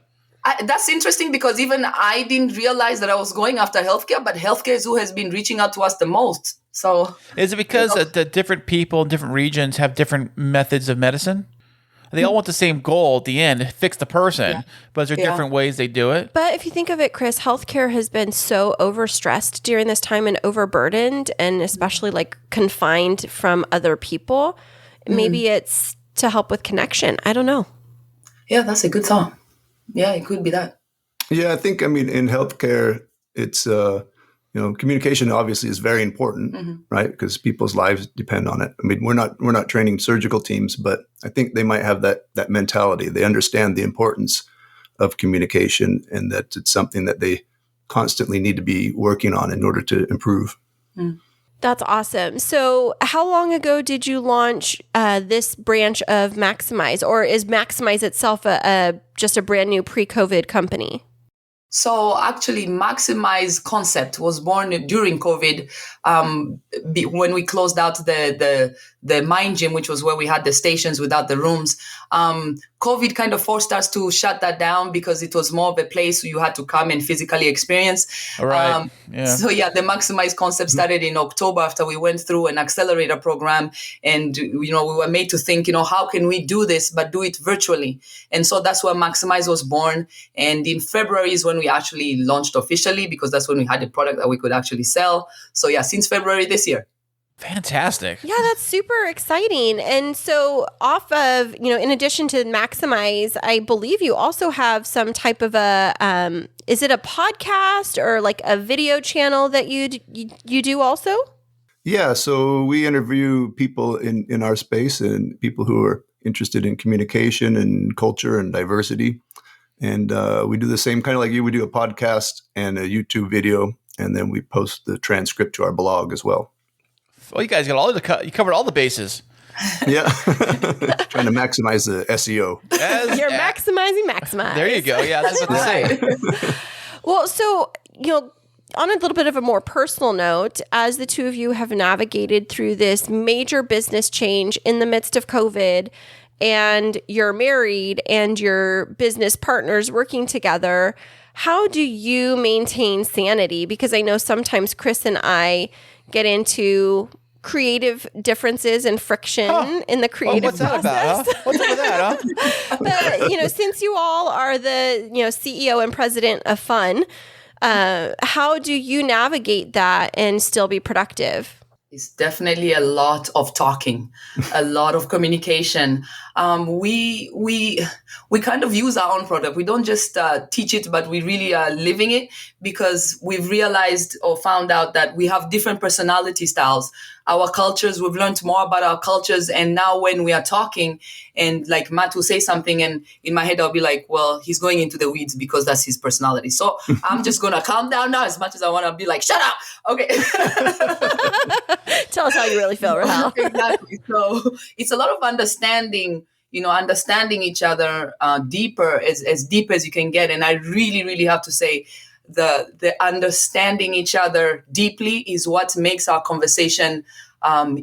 Speaker 1: That's interesting, because even I didn't realize that I was going after healthcare, but healthcare is who has been reaching out to us the most. So
Speaker 3: is it because the different people in different regions have different methods of medicine? They all want the same goal at the end, fix the person, but there are different ways they do it.
Speaker 4: But if you think of it, Kris, healthcare has been so overstressed during this time and overburdened, and especially confined from other people. Maybe it's to help with connection. I don't know.
Speaker 1: Yeah, that's a good thought. Yeah, it could be that.
Speaker 5: Yeah, I think, in healthcare, it's, communication obviously is very important, right? Because people's lives depend on it. We're not training surgical teams, but I think they might have that mentality. They understand the importance of communication, and that it's something that they constantly need to be working on in order to improve.
Speaker 4: That's awesome. So how long ago did you launch this branch of MAXIMYZ, or is MAXIMYZ itself just a brand new pre-COVID company?
Speaker 1: So actually, MAXIMYZ concept was born during COVID, when we closed out the Mind Gym, which was where we had the stations without the rooms. COVID kind of forced us to shut that down because it was more of a place where you had to come and physically experience.
Speaker 3: Right.
Speaker 1: So the MAXIMYZ concept started in October after we went through an accelerator program, and we were made to think, how can we do this but do it virtually? And so that's where MAXIMYZ was born. And in February is when we actually launched officially, because that's when we had a product that we could actually sell. So since February this year.
Speaker 3: Fantastic.
Speaker 4: Yeah, that's super exciting. And so off of, in addition to MAXIMYZ, I believe you also have some type of is it a podcast or like a video channel that you do also?
Speaker 5: Yeah, so we interview people in our space and people who are interested in communication and culture and diversity. And we do the same kind of like you would do, a podcast and a YouTube video, and then we post the transcript to our blog as well.
Speaker 3: Well, you guys got you covered all the bases.
Speaker 5: Yeah. Trying to maximize the SEO.
Speaker 4: You're maximizing MAXIMYZ.
Speaker 3: There you go. Yeah, that's what to say.
Speaker 4: Well, so, on a little bit of a more personal note, as the two of you have navigated through this major business change in the midst of COVID, and you're married and your business partners working together, how do you maintain sanity? Because I know sometimes Kris and I get into creative differences and friction in the creative process.
Speaker 3: What's up with that, huh?
Speaker 4: But, since you all are the, CEO and president of fun, how do you navigate that and still be productive?
Speaker 1: It's definitely a lot of talking, a lot of communication. We kind of use our own product. We don't just teach it, but we really are living it, because we've realized or found out that we have different personality styles. Our cultures, we've learned more about our cultures. And now when we are talking and like Matt will say something, and in my head, I'll be like, well, he's going into the weeds because that's his personality. So I'm just going to calm down now, as much as I want to be like, shut up. Okay.
Speaker 4: Tell us how you really feel, Rahel.
Speaker 1: Exactly. So it's a lot of understanding, understanding each other deeper, as deep as you can get. And I really, really have to say, the understanding each other deeply is what makes our conversation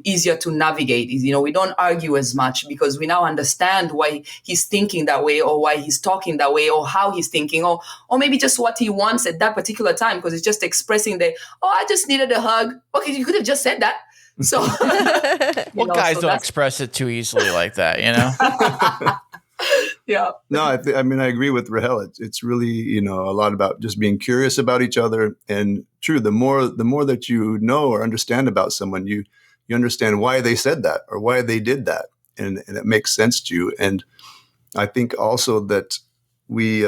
Speaker 1: easier to navigate. We don't argue as much because we now understand why he's thinking that way, or why he's talking that way, or how he's thinking, or maybe just what he wants at that particular time, because he's just expressing I just needed a hug. Okay, you could have just said that. So,
Speaker 3: guys don't express it too easily like that,
Speaker 1: Yeah.
Speaker 5: No, I agree with Rahel. It's really, a lot about just being curious about each other. And true, the more that you know or understand about someone, you understand why they said that or why they did that. And it makes sense to you. And I think also that we,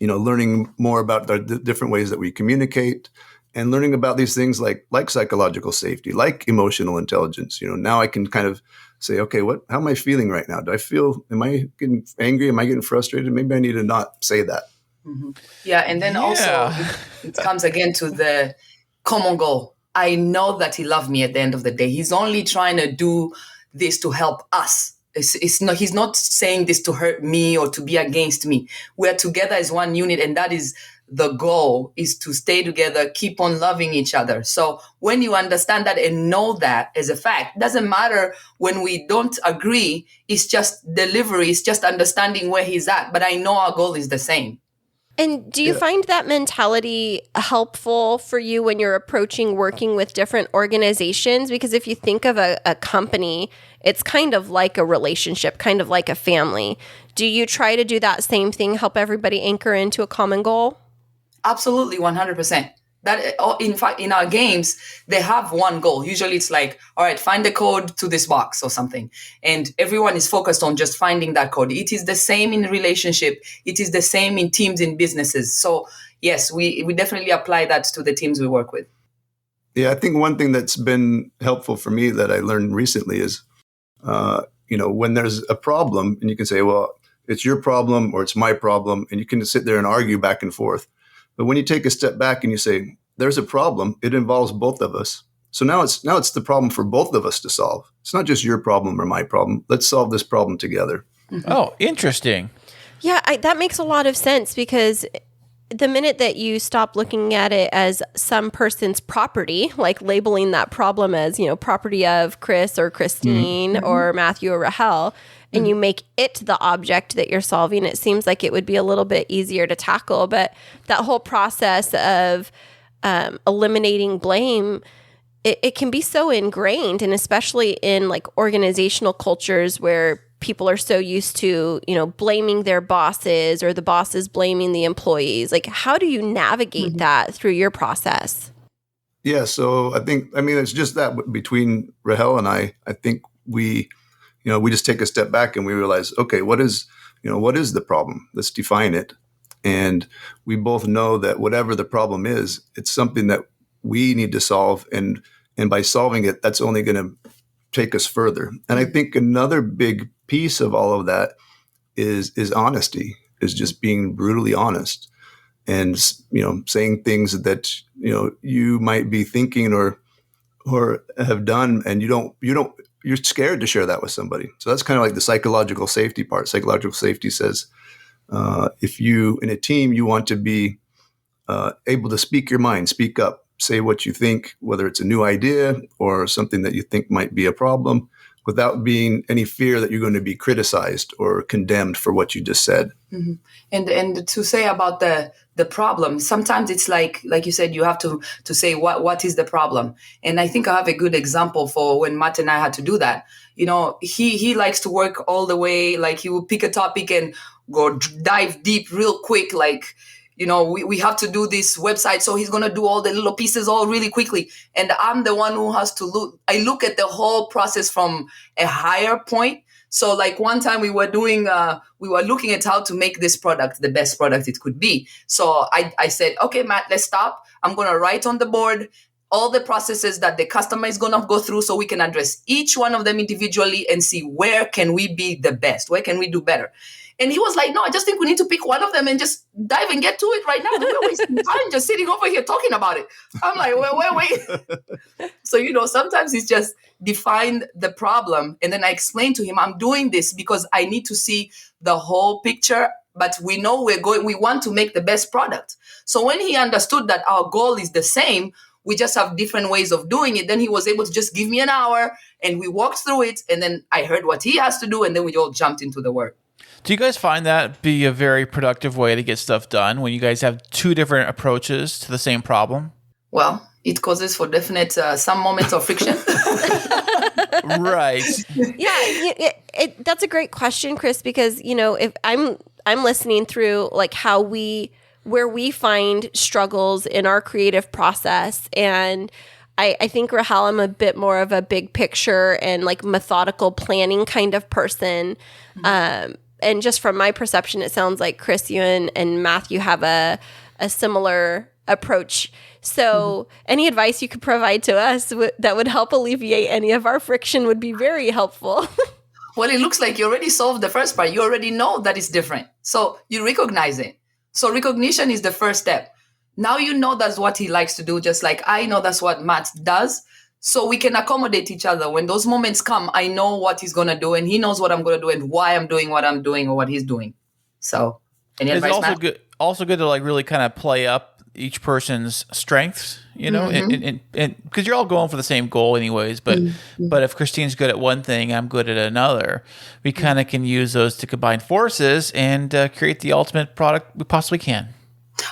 Speaker 5: learning more about the different ways that we communicate, and learning about these things like psychological safety, like emotional intelligence. Now I can kind of say, okay, how am I feeling right now? Am I getting angry? Am I getting frustrated? Maybe I need to not say that.
Speaker 1: Mm-hmm. Yeah. And then also it comes again to the common goal. I know that he loved me at the end of the day. He's only trying to do this to help us. He's not saying this to hurt me or to be against me. We're together as one unit, and that is the goal, is to stay together, keep on loving each other. So when you understand that and know that as a fact, doesn't matter when we don't agree, it's just delivery, it's just understanding where he's at. But I know our goal is the same.
Speaker 4: And do you find that mentality helpful for you when you're approaching working with different organizations? Because if you think of a company, it's kind of like a relationship, kind of like a family. Do you try to do that same thing, help everybody anchor into a common goal?
Speaker 1: Absolutely, 100%. That, in fact, in our games, they have one goal. Usually it's like, all right, find the code to this box or something. And everyone is focused on just finding that code. It is the same in relationship. It is the same in teams, in businesses. So yes, we definitely apply that to the teams we work with.
Speaker 5: Yeah, I think one thing that's been helpful for me that I learned recently is, when there's a problem and you can say, well, it's your problem or it's my problem, and you can sit there and argue back and forth. But when you take a step back and you say, there's a problem, it involves both of us. So now it's the problem for both of us to solve. It's not just your problem or my problem. Let's solve this problem together.
Speaker 3: Oh, interesting.
Speaker 4: Yeah, that makes a lot of sense, because the minute that you stop looking at it as some person's property, like labeling that problem as, property of Kris or Kristine or Mathew or Rahel, and you make it the object that you're solving, it seems like it would be a little bit easier to tackle. But that whole process of eliminating blame, it can be so ingrained, and especially in like organizational cultures where people are so used to, blaming their bosses or the bosses blaming the employees. Like, how do you navigate that through your process?
Speaker 5: Yeah, so it's just that between Rahel and I think we just take a step back and we realize, okay, what is the problem? Let's define it. And we both know that whatever the problem is, it's something that we need to solve. And by solving it, that's only going to take us further. And I think another big piece of all of that is honesty, is just being brutally honest, and saying things that you might be thinking or have done, and you're scared to share that with somebody. So that's kind of like the psychological safety part. Psychological safety says if you in a team, you want to be able to speak your mind, speak up, say what you think, whether it's a new idea or something that you think might be a problem, without being any fear that you're going to be criticized or condemned for what you just said.
Speaker 1: Mm-hmm. And to say about the problem, sometimes it's like you said, you have to say what is the problem. And I think I have a good example for when Matt and I had to do that. He likes to work all the way, like he will pick a topic and go dive deep real quick, like, we have to do this website. So he's going to do all the little pieces all really quickly. And I'm the one who has to look at the whole process from a higher point. So like one time we were looking at how to make this product the best product it could be. So I said, okay, Matt, let's stop. I'm going to write on the board all the processes that the customer is going to go through, so we can address each one of them individually and see where can we be the best, where can we do better. And he was like, no, I just think we need to pick one of them and just dive and get to it right now. We're wasting time just sitting over here talking about it. I'm like, wait. So, sometimes it's just define the problem. And then I explain to him, I'm doing this because I need to see the whole picture. But we know we want to make the best product. So when he understood that our goal is the same, we just have different ways of doing it, then he was able to just give me an hour and we walked through it. And then I heard what he has to do. And then we all jumped into the work.
Speaker 3: Do you guys find that be a very productive way to get stuff done when you guys have two different approaches to the same problem?
Speaker 1: Well, it causes for definite some moments of friction.
Speaker 3: Right.
Speaker 4: Yeah, that's a great question, Kris, because if I'm listening through like where we find struggles in our creative process, and I think Rahel, I'm a bit more of a big picture and like methodical planning kind of person. And just from my perception, it sounds like Kris, you and Mathew have a similar approach. So any advice you could provide to us that would help alleviate any of our friction would be very helpful.
Speaker 1: Well, it looks like you already solved the first part. You already know that it's different. So you recognize it. So recognition is the first step. Now you know that's what he likes to do, just like I know that's what Matt does. So we can accommodate each other. When those moments come, I know what he's going to do, and he knows what I'm going to do and why I'm doing what I'm doing or what he's doing. So any advice,
Speaker 3: also
Speaker 1: Matt?
Speaker 3: Also good to like really kind of play up each person's strengths, and because you're all going for the same goal anyways. But if Kristine's good at one thing, I'm good at another. We kind of can use those to combine forces and create the ultimate product we possibly can.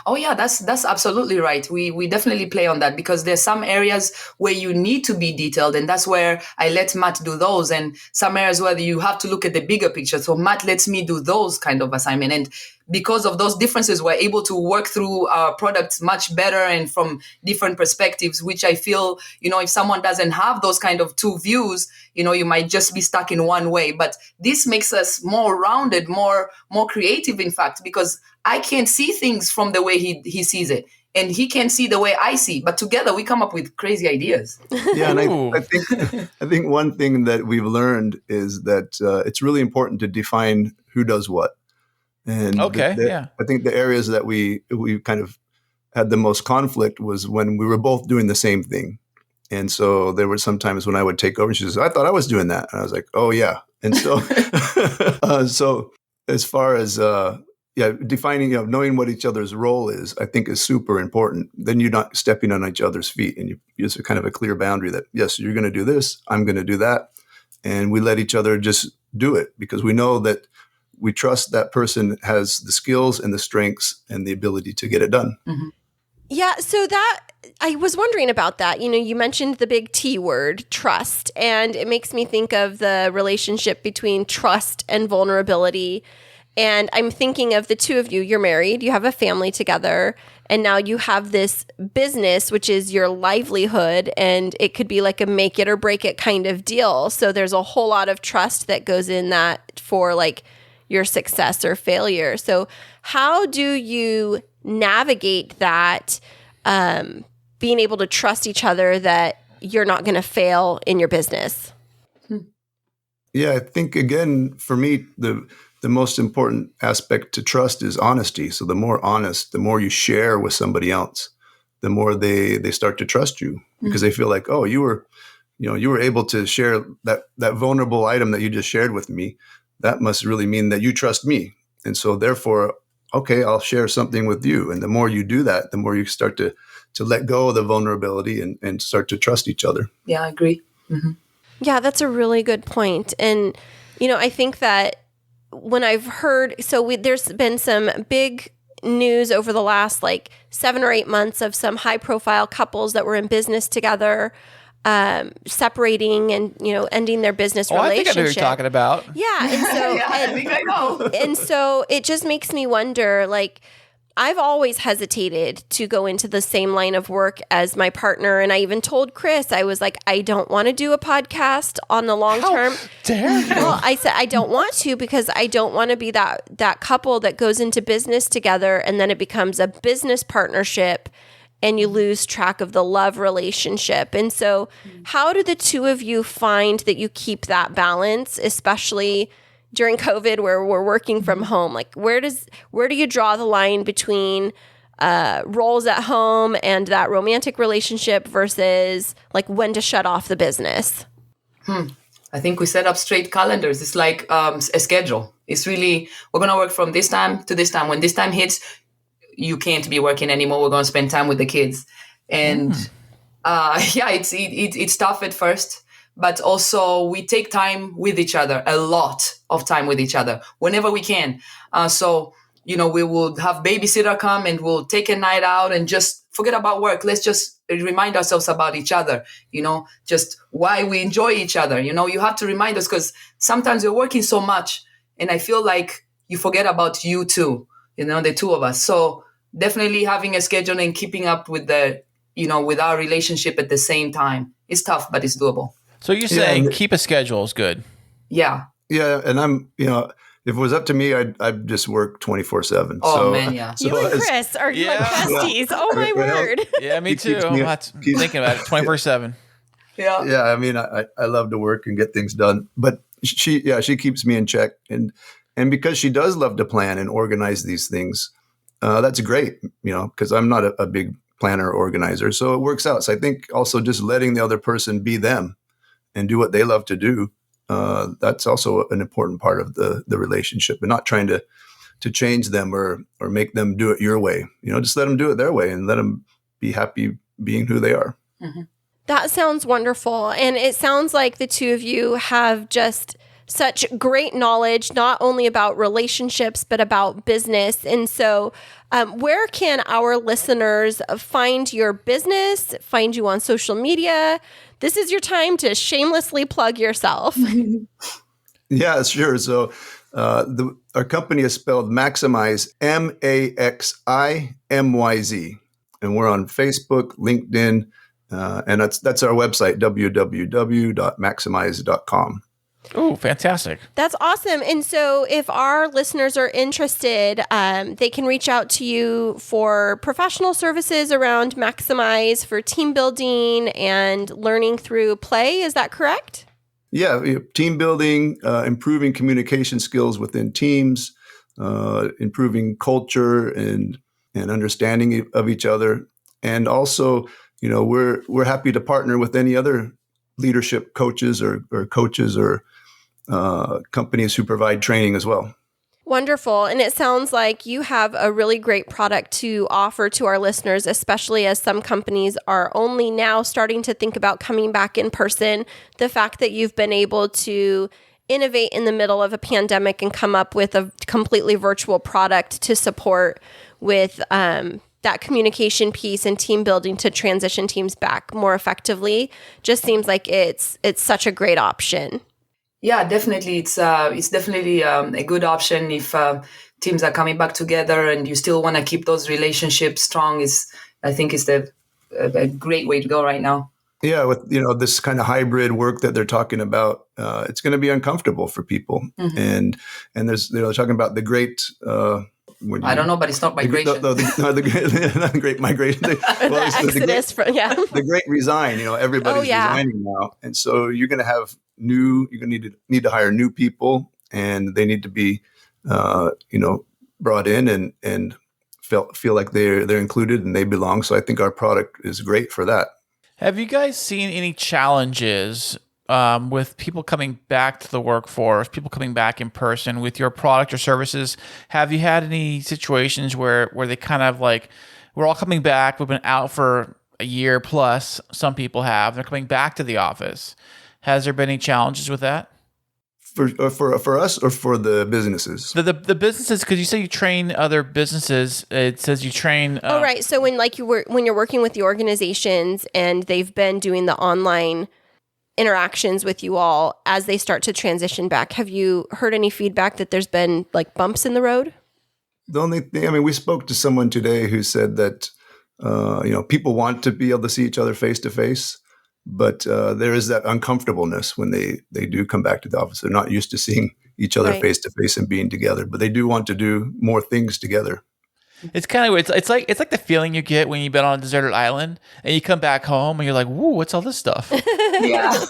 Speaker 1: Oh yeah, that's absolutely right. We definitely play on that because there's some areas where you need to be detailed, and that's where I let Matt do those, and some areas where you have to look at the bigger picture. So Matt lets me do those kind of assignment, and because of those differences, we're able to work through our products much better and from different perspectives, which I feel, if someone doesn't have those kind of two views, you might just be stuck in one way. But this makes us more rounded, more creative, in fact, because I can't see things from the way he sees it, and he can see the way I see. But together we come up with crazy ideas.
Speaker 5: Yeah, and I think one thing that we've learned is that it's really important to define who does what. And I think the areas that we kind of had the most conflict was when we were both doing the same thing. And so there were some times when I would take over and she says, I thought I was doing that. And I was like, oh yeah. And so, so as far as, defining, knowing what each other's role is, I think is super important. Then you're not stepping on each other's feet, and you use a kind of a clear boundary that, yes, you're going to do this, I'm going to do that. And we let each other just do it because we know that we trust that person has the skills and the strengths and the ability to get it done.
Speaker 4: Mm-hmm. Yeah. So that I was wondering about that. You mentioned the big T word, trust, and it makes me think of the relationship between trust and vulnerability. And I'm thinking of the two of you. You're married, you have a family together, and now you have this business, which is your livelihood, and it could be like a make it or break it kind of deal. So there's a whole lot of trust that goes in that for like your success or failure. So how do you navigate that, being able to trust each other that you're not going to fail in your business?
Speaker 5: Yeah, I think, again, for me, the most important aspect to trust is honesty. So the more honest, the more you share with somebody else, the more they start to trust you because they feel like, oh, you were able to share that vulnerable item that you just shared with me. That must really mean that you trust me. And so therefore, okay, I'll share something with you. And the more you do that, the more you start to let go of the vulnerability and start to trust each other.
Speaker 1: Yeah, I agree. Mm-hmm.
Speaker 4: Yeah, that's a really good point. And, I think that when I've heard, there's been some big news over the last 7 or 8 months of some high profile couples that were in business together, separating and, ending their business relationship.
Speaker 3: I think I know what you're talking about.
Speaker 4: Yeah. And so,
Speaker 1: I think I know.
Speaker 4: And so it just makes me wonder, I've always hesitated to go into the same line of work as my partner. And I even told Kris, I was like, I don't want to do a podcast on the long term.
Speaker 3: Dare you?
Speaker 4: Well, I said, I don't want to because I don't want to be that couple that goes into business together and then it becomes a business partnership and you lose track of the love relationship. And so how do the two of you find that you keep that balance, especially during COVID where we're working from home? Where do you draw the line between roles at home and that romantic relationship versus when to shut off the business?
Speaker 1: I think we set up straight calendars. It's like a schedule. It's really, we're going to work from this time to this time. When this time hits, you can't be working anymore. We're going to spend time with the kids. And it's tough at first. But also we take time with each other, a lot of time with each other whenever we can. We will have babysitter come and we'll take a night out and just forget about work. Let's just remind ourselves about each other, just why we enjoy each other. You have to remind us because sometimes we're working so much and I feel like you forget about you too, the two of us. So definitely having a schedule and keeping up with with our relationship at the same time. It's tough, but it's doable.
Speaker 3: So you're saying keep a schedule is good.
Speaker 1: Yeah.
Speaker 5: Yeah. And I'm, if it was up to me, I'd just work 24/7.
Speaker 1: Oh, man, yeah.
Speaker 4: You and Kris are like besties. Oh, my word.
Speaker 3: Yeah, me too. I'm thinking about it 24/7.
Speaker 1: Yeah.
Speaker 5: Yeah. I mean, I love to work and get things done. But she keeps me in check. And because she does love to plan and organize these things, that's great, because I'm not a big planner or organizer. So it works out. So I think also just letting the other person be them and do what they love to do, that's also an important part of the relationship, and not trying to change them or make them do it your way. Just let them do it their way and let them be happy being who they are.
Speaker 4: Mm-hmm. That sounds wonderful. And it sounds like the two of you have just such great knowledge, not only about relationships, but about business. And so where can our listeners find your business, find you on social media? This is your time to shamelessly plug yourself.
Speaker 5: Yeah, sure. So our company is spelled MAXIMYZ, MAXIMYZ. And we're on Facebook, LinkedIn, and that's our website, www.maximize.com.
Speaker 3: Oh, fantastic.
Speaker 4: That's awesome. And so if our listeners are interested, they can reach out to you for professional services around MAXIMYZ for team building and learning through play. Is that correct?
Speaker 5: Yeah. Team building, improving communication skills within teams, improving culture and understanding of each other. And also, we're happy to partner with any other leadership coaches or coaches or companies who provide training as well.
Speaker 4: Wonderful. And it sounds like you have a really great product to offer to our listeners, especially as some companies are only now starting to think about coming back in person. The fact that you've been able to innovate in the middle of a pandemic and come up with a completely virtual product to support with that communication piece and team building to transition teams back more effectively just seems like it's such a great option.
Speaker 1: Yeah, definitely. It's definitely a good option if teams are coming back together and you still want to keep those relationships strong. I think it's a great way to go right now.
Speaker 5: Yeah, with this kind of hybrid work that they're talking about, it's going to be uncomfortable for people. Mm-hmm. And there's they're talking about the great.
Speaker 1: I don't know, but it's not migration.
Speaker 5: The great migration. The great resign. Everybody's resigning now, and so you're going to have you're going to need to hire new people, and they need to be, brought in and feel like they're included and they belong. So I think our product is great for that.
Speaker 3: Have you guys seen any challenges with people coming back to the workforce, people coming back in person with your product or services? Have you had any situations where they kind of like, we're all coming back, we've been out for a year plus, some people have, they're coming back to the office. Has there been any challenges with that?
Speaker 5: For us or for the businesses?
Speaker 3: The businesses, because you say you train other businesses. It says you train.
Speaker 4: Right. So when you're working with the organizations and they've been doing the online interactions with you all as they start to transition back, have you heard any feedback that there's been like bumps in the road?
Speaker 5: The only thing, we spoke to someone today who said that people want to be able to see each other face to face. But there is that uncomfortableness when they do come back to the office. They're not used to seeing each other face to face and being together, but they do want to do more things together.
Speaker 3: It's kind of weird. It's like the feeling you get when you've been on a deserted island and you come back home and you're like, "Whoa, what's all this stuff?"
Speaker 1: Yeah,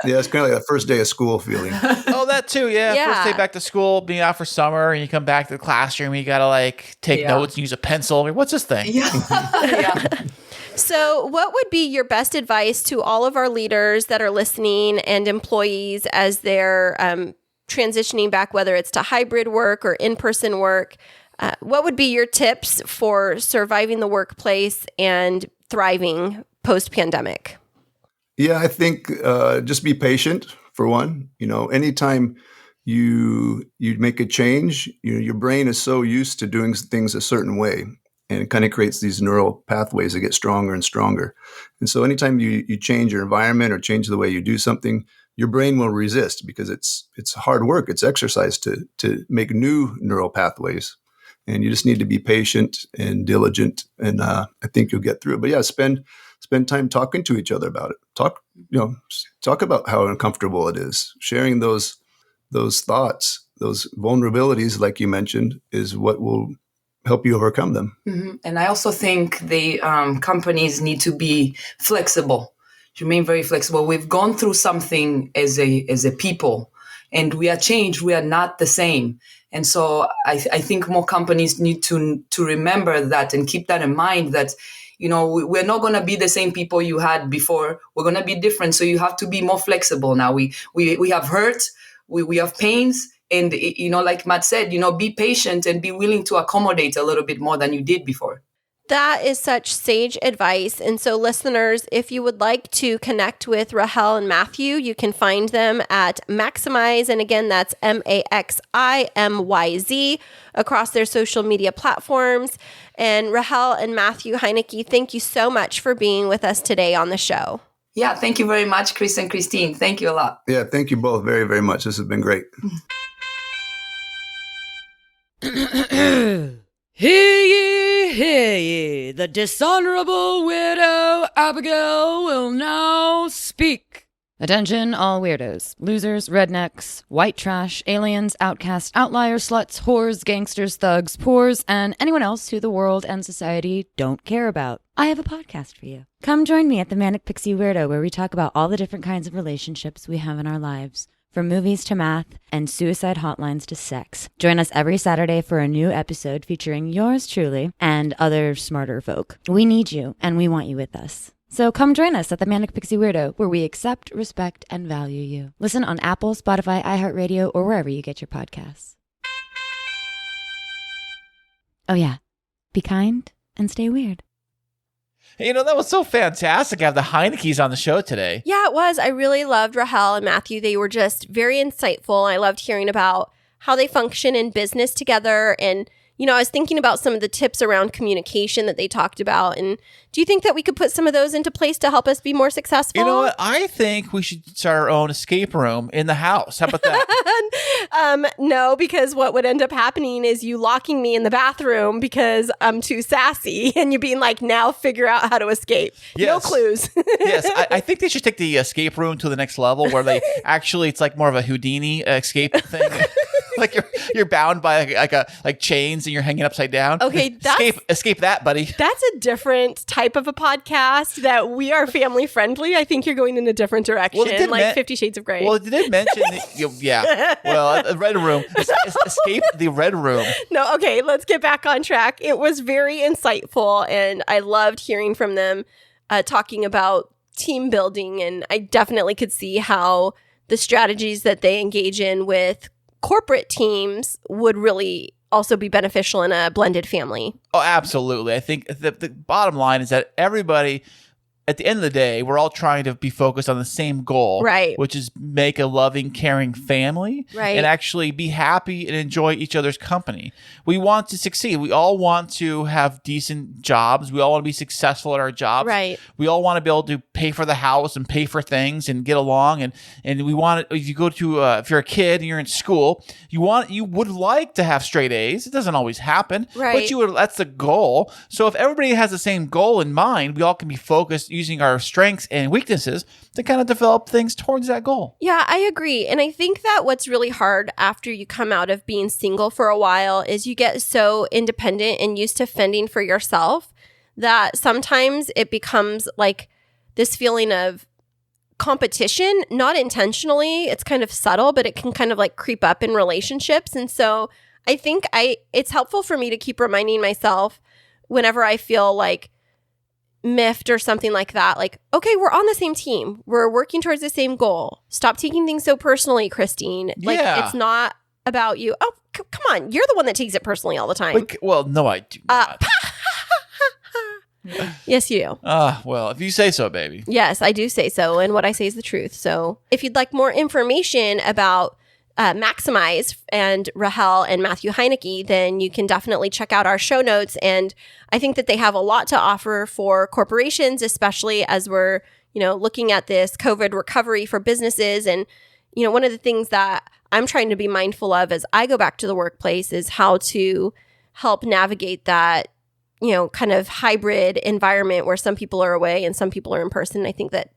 Speaker 5: it's kind of like the first day of school feeling.
Speaker 3: Oh, that too. Yeah, first day back to school, being out for summer, and you come back to the classroom, and you gotta like take notes and use a pencil. What's this thing?
Speaker 1: Yeah.
Speaker 4: So what would be your best advice to all of our leaders that are listening and employees as they're transitioning back, whether it's to hybrid work or in-person work? What would be your tips for surviving the workplace and thriving post-pandemic?
Speaker 5: Yeah, I think just be patient for one. Anytime you make a change, your brain is so used to doing things a certain way. And it kind of creates these neural pathways that get stronger and stronger. And so anytime you change your environment or change the way you do something, your brain will resist because it's hard work. It's exercise to make new neural pathways. And you just need to be patient and diligent. And I think you'll get through it. But yeah, spend time talking to each other about it. Talk about how uncomfortable it is. Sharing those thoughts, those vulnerabilities, like you mentioned, is what will help you overcome them.
Speaker 1: Mm-hmm. And I also think the companies need to be flexible, remain very flexible. We've gone through something as a people, and we are changed. We are not the same. And so I think more companies need to remember that and keep that in mind, that we're not going to be the same people you had before. We're going to be different. So you have to be more flexible now. We have hurt, we have pains. And, like Matt said, be patient and be willing to accommodate a little bit more than you did before.
Speaker 4: That is such sage advice. And so listeners, if you would like to connect with Rahel and Matthew, you can find them at MAXIMYZ. And again, that's MAXIMYZ across their social media platforms. And Rahel and Mathew Heinecke, thank you so much for being with us today on the show.
Speaker 1: Yeah, thank you very much, Kris and Kristine. Thank you a lot.
Speaker 5: Yeah, thank you both very, very much. This has been great.
Speaker 6: Hear ye, the dishonorable widow Abigail will now speak. Attention, all weirdos, losers, rednecks, white trash, aliens, outcasts, outliers, sluts, whores, gangsters, thugs, poors, and anyone else who the world and society don't care about. I have a podcast for you. Come join me at the Manic, Pixie, Weirdo, where we talk about all the different kinds of relationships we have in our lives. From movies to math and suicide hotlines to sex. Join us every Saturday for a new episode featuring yours truly and other smarter folk. We need you and we want you with us. So come join us at the Manic Pixie Weirdo, where we accept, respect, and value you. Listen on Apple, Spotify, iHeartRadio, or wherever you get your podcasts. Oh yeah, be kind and stay weird.
Speaker 3: You know, that was so fantastic to have the Heineckes on the show today.
Speaker 4: Yeah, it was. I really loved Rahel and Matthew. They were just very insightful. I loved hearing about how they function in business together. And, you know, I was thinking about some of the tips around communication that they talked about. And do you think that we could put some of those into place to help us be more successful?
Speaker 3: You know what? I think we should start our own escape room in the house. How about that?
Speaker 4: No, because what would end up happening is you locking me in the bathroom because I'm too sassy and you being like, now figure out how to escape.
Speaker 3: Yes.
Speaker 4: No clues.
Speaker 3: Yes, I think they should take the escape room to the next level where they actually, it's like more of a Houdini escape thing. Like you're bound by like chains and you're hanging upside down.
Speaker 4: Okay,
Speaker 3: escape that, buddy.
Speaker 4: That's a different type of a podcast that we are family friendly. I think you're going in a different direction, like 50 Shades of Grey.
Speaker 3: Well, it did mention, yeah. Well, the red room. Escape the red room.
Speaker 4: No, okay, let's get back on track. It was very insightful, and I loved hearing from them talking about team building, and I definitely could see how the strategies that they engage in with corporate teams would really also be beneficial in a blended family.
Speaker 3: Oh, absolutely. I think the bottom line is that everybody, at the end of the day, we're all trying to be focused on the same goal,
Speaker 4: right?
Speaker 3: Which is make a loving, caring family,
Speaker 4: right?
Speaker 3: And actually be happy and enjoy each other's company. We want to succeed. We all want to have decent jobs. We all want to be successful at our jobs,
Speaker 4: right?
Speaker 3: We all want to be able to pay for the house and pay for things and get along. And we want if you go to if you're a kid and you're in school, you would like to have straight A's. It doesn't always happen,
Speaker 4: right?
Speaker 3: But that's the goal. So if everybody has the same goal in mind, we all can be focused using our strengths and weaknesses to kind of develop things towards that goal.
Speaker 4: Yeah, I agree. And I think that what's really hard after you come out of being single for a while is you get so independent and used to fending for yourself that sometimes it becomes like this feeling of competition, not intentionally. It's kind of subtle, but it can kind of like creep up in relationships. And so I think it's helpful for me to keep reminding myself whenever I feel like miffed or something like that, like, okay, we're on the same team. We're working towards the same goal. Stop taking things so personally, Kristine. Like, It's not about you. Oh, come on. You're the one that takes it personally all the time.
Speaker 3: Well, no, I do not.
Speaker 4: Yes, you do.
Speaker 3: Well, if you say so, baby.
Speaker 4: Yes, I do say so. And what I say is the truth. So if you'd like more information about MAXIMYZ and Rahel and Mathew Heinecke, then you can definitely check out our show notes. And I think that they have a lot to offer for corporations, especially as we're, looking at this COVID recovery for businesses. And, one of the things that I'm trying to be mindful of as I go back to the workplace is how to help navigate that, kind of hybrid environment where some people are away and some people are in person. I think that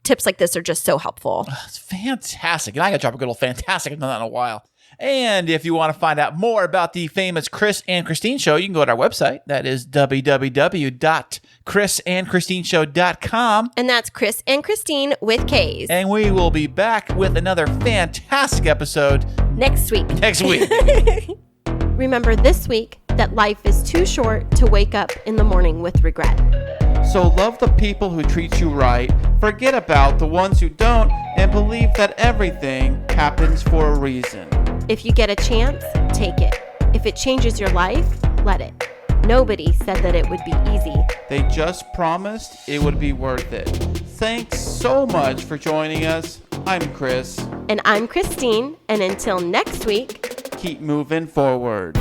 Speaker 4: tips like this are just so helpful.
Speaker 3: It's fantastic. And I got to drop a good old fantastic. I've done that in a while. And if you want to find out more about the famous Kris and Kristine show, you can go to our website. That is www.krisandkristineshow.com.
Speaker 4: And that's Kris and Kristine with K's.
Speaker 3: And we will be back with another fantastic episode
Speaker 4: next week. Remember this week that life is too short to wake up in the morning with regret.
Speaker 3: So love the people who treat you right, forget about the ones who don't, and believe that everything happens for a reason.
Speaker 4: If you get a chance, take it. If it changes your life, let it. Nobody said that it would be easy.
Speaker 3: They just promised it would be worth it. Thanks so much for joining us. I'm Kris.
Speaker 4: And I'm Kristine. And until next week,
Speaker 3: keep moving forward.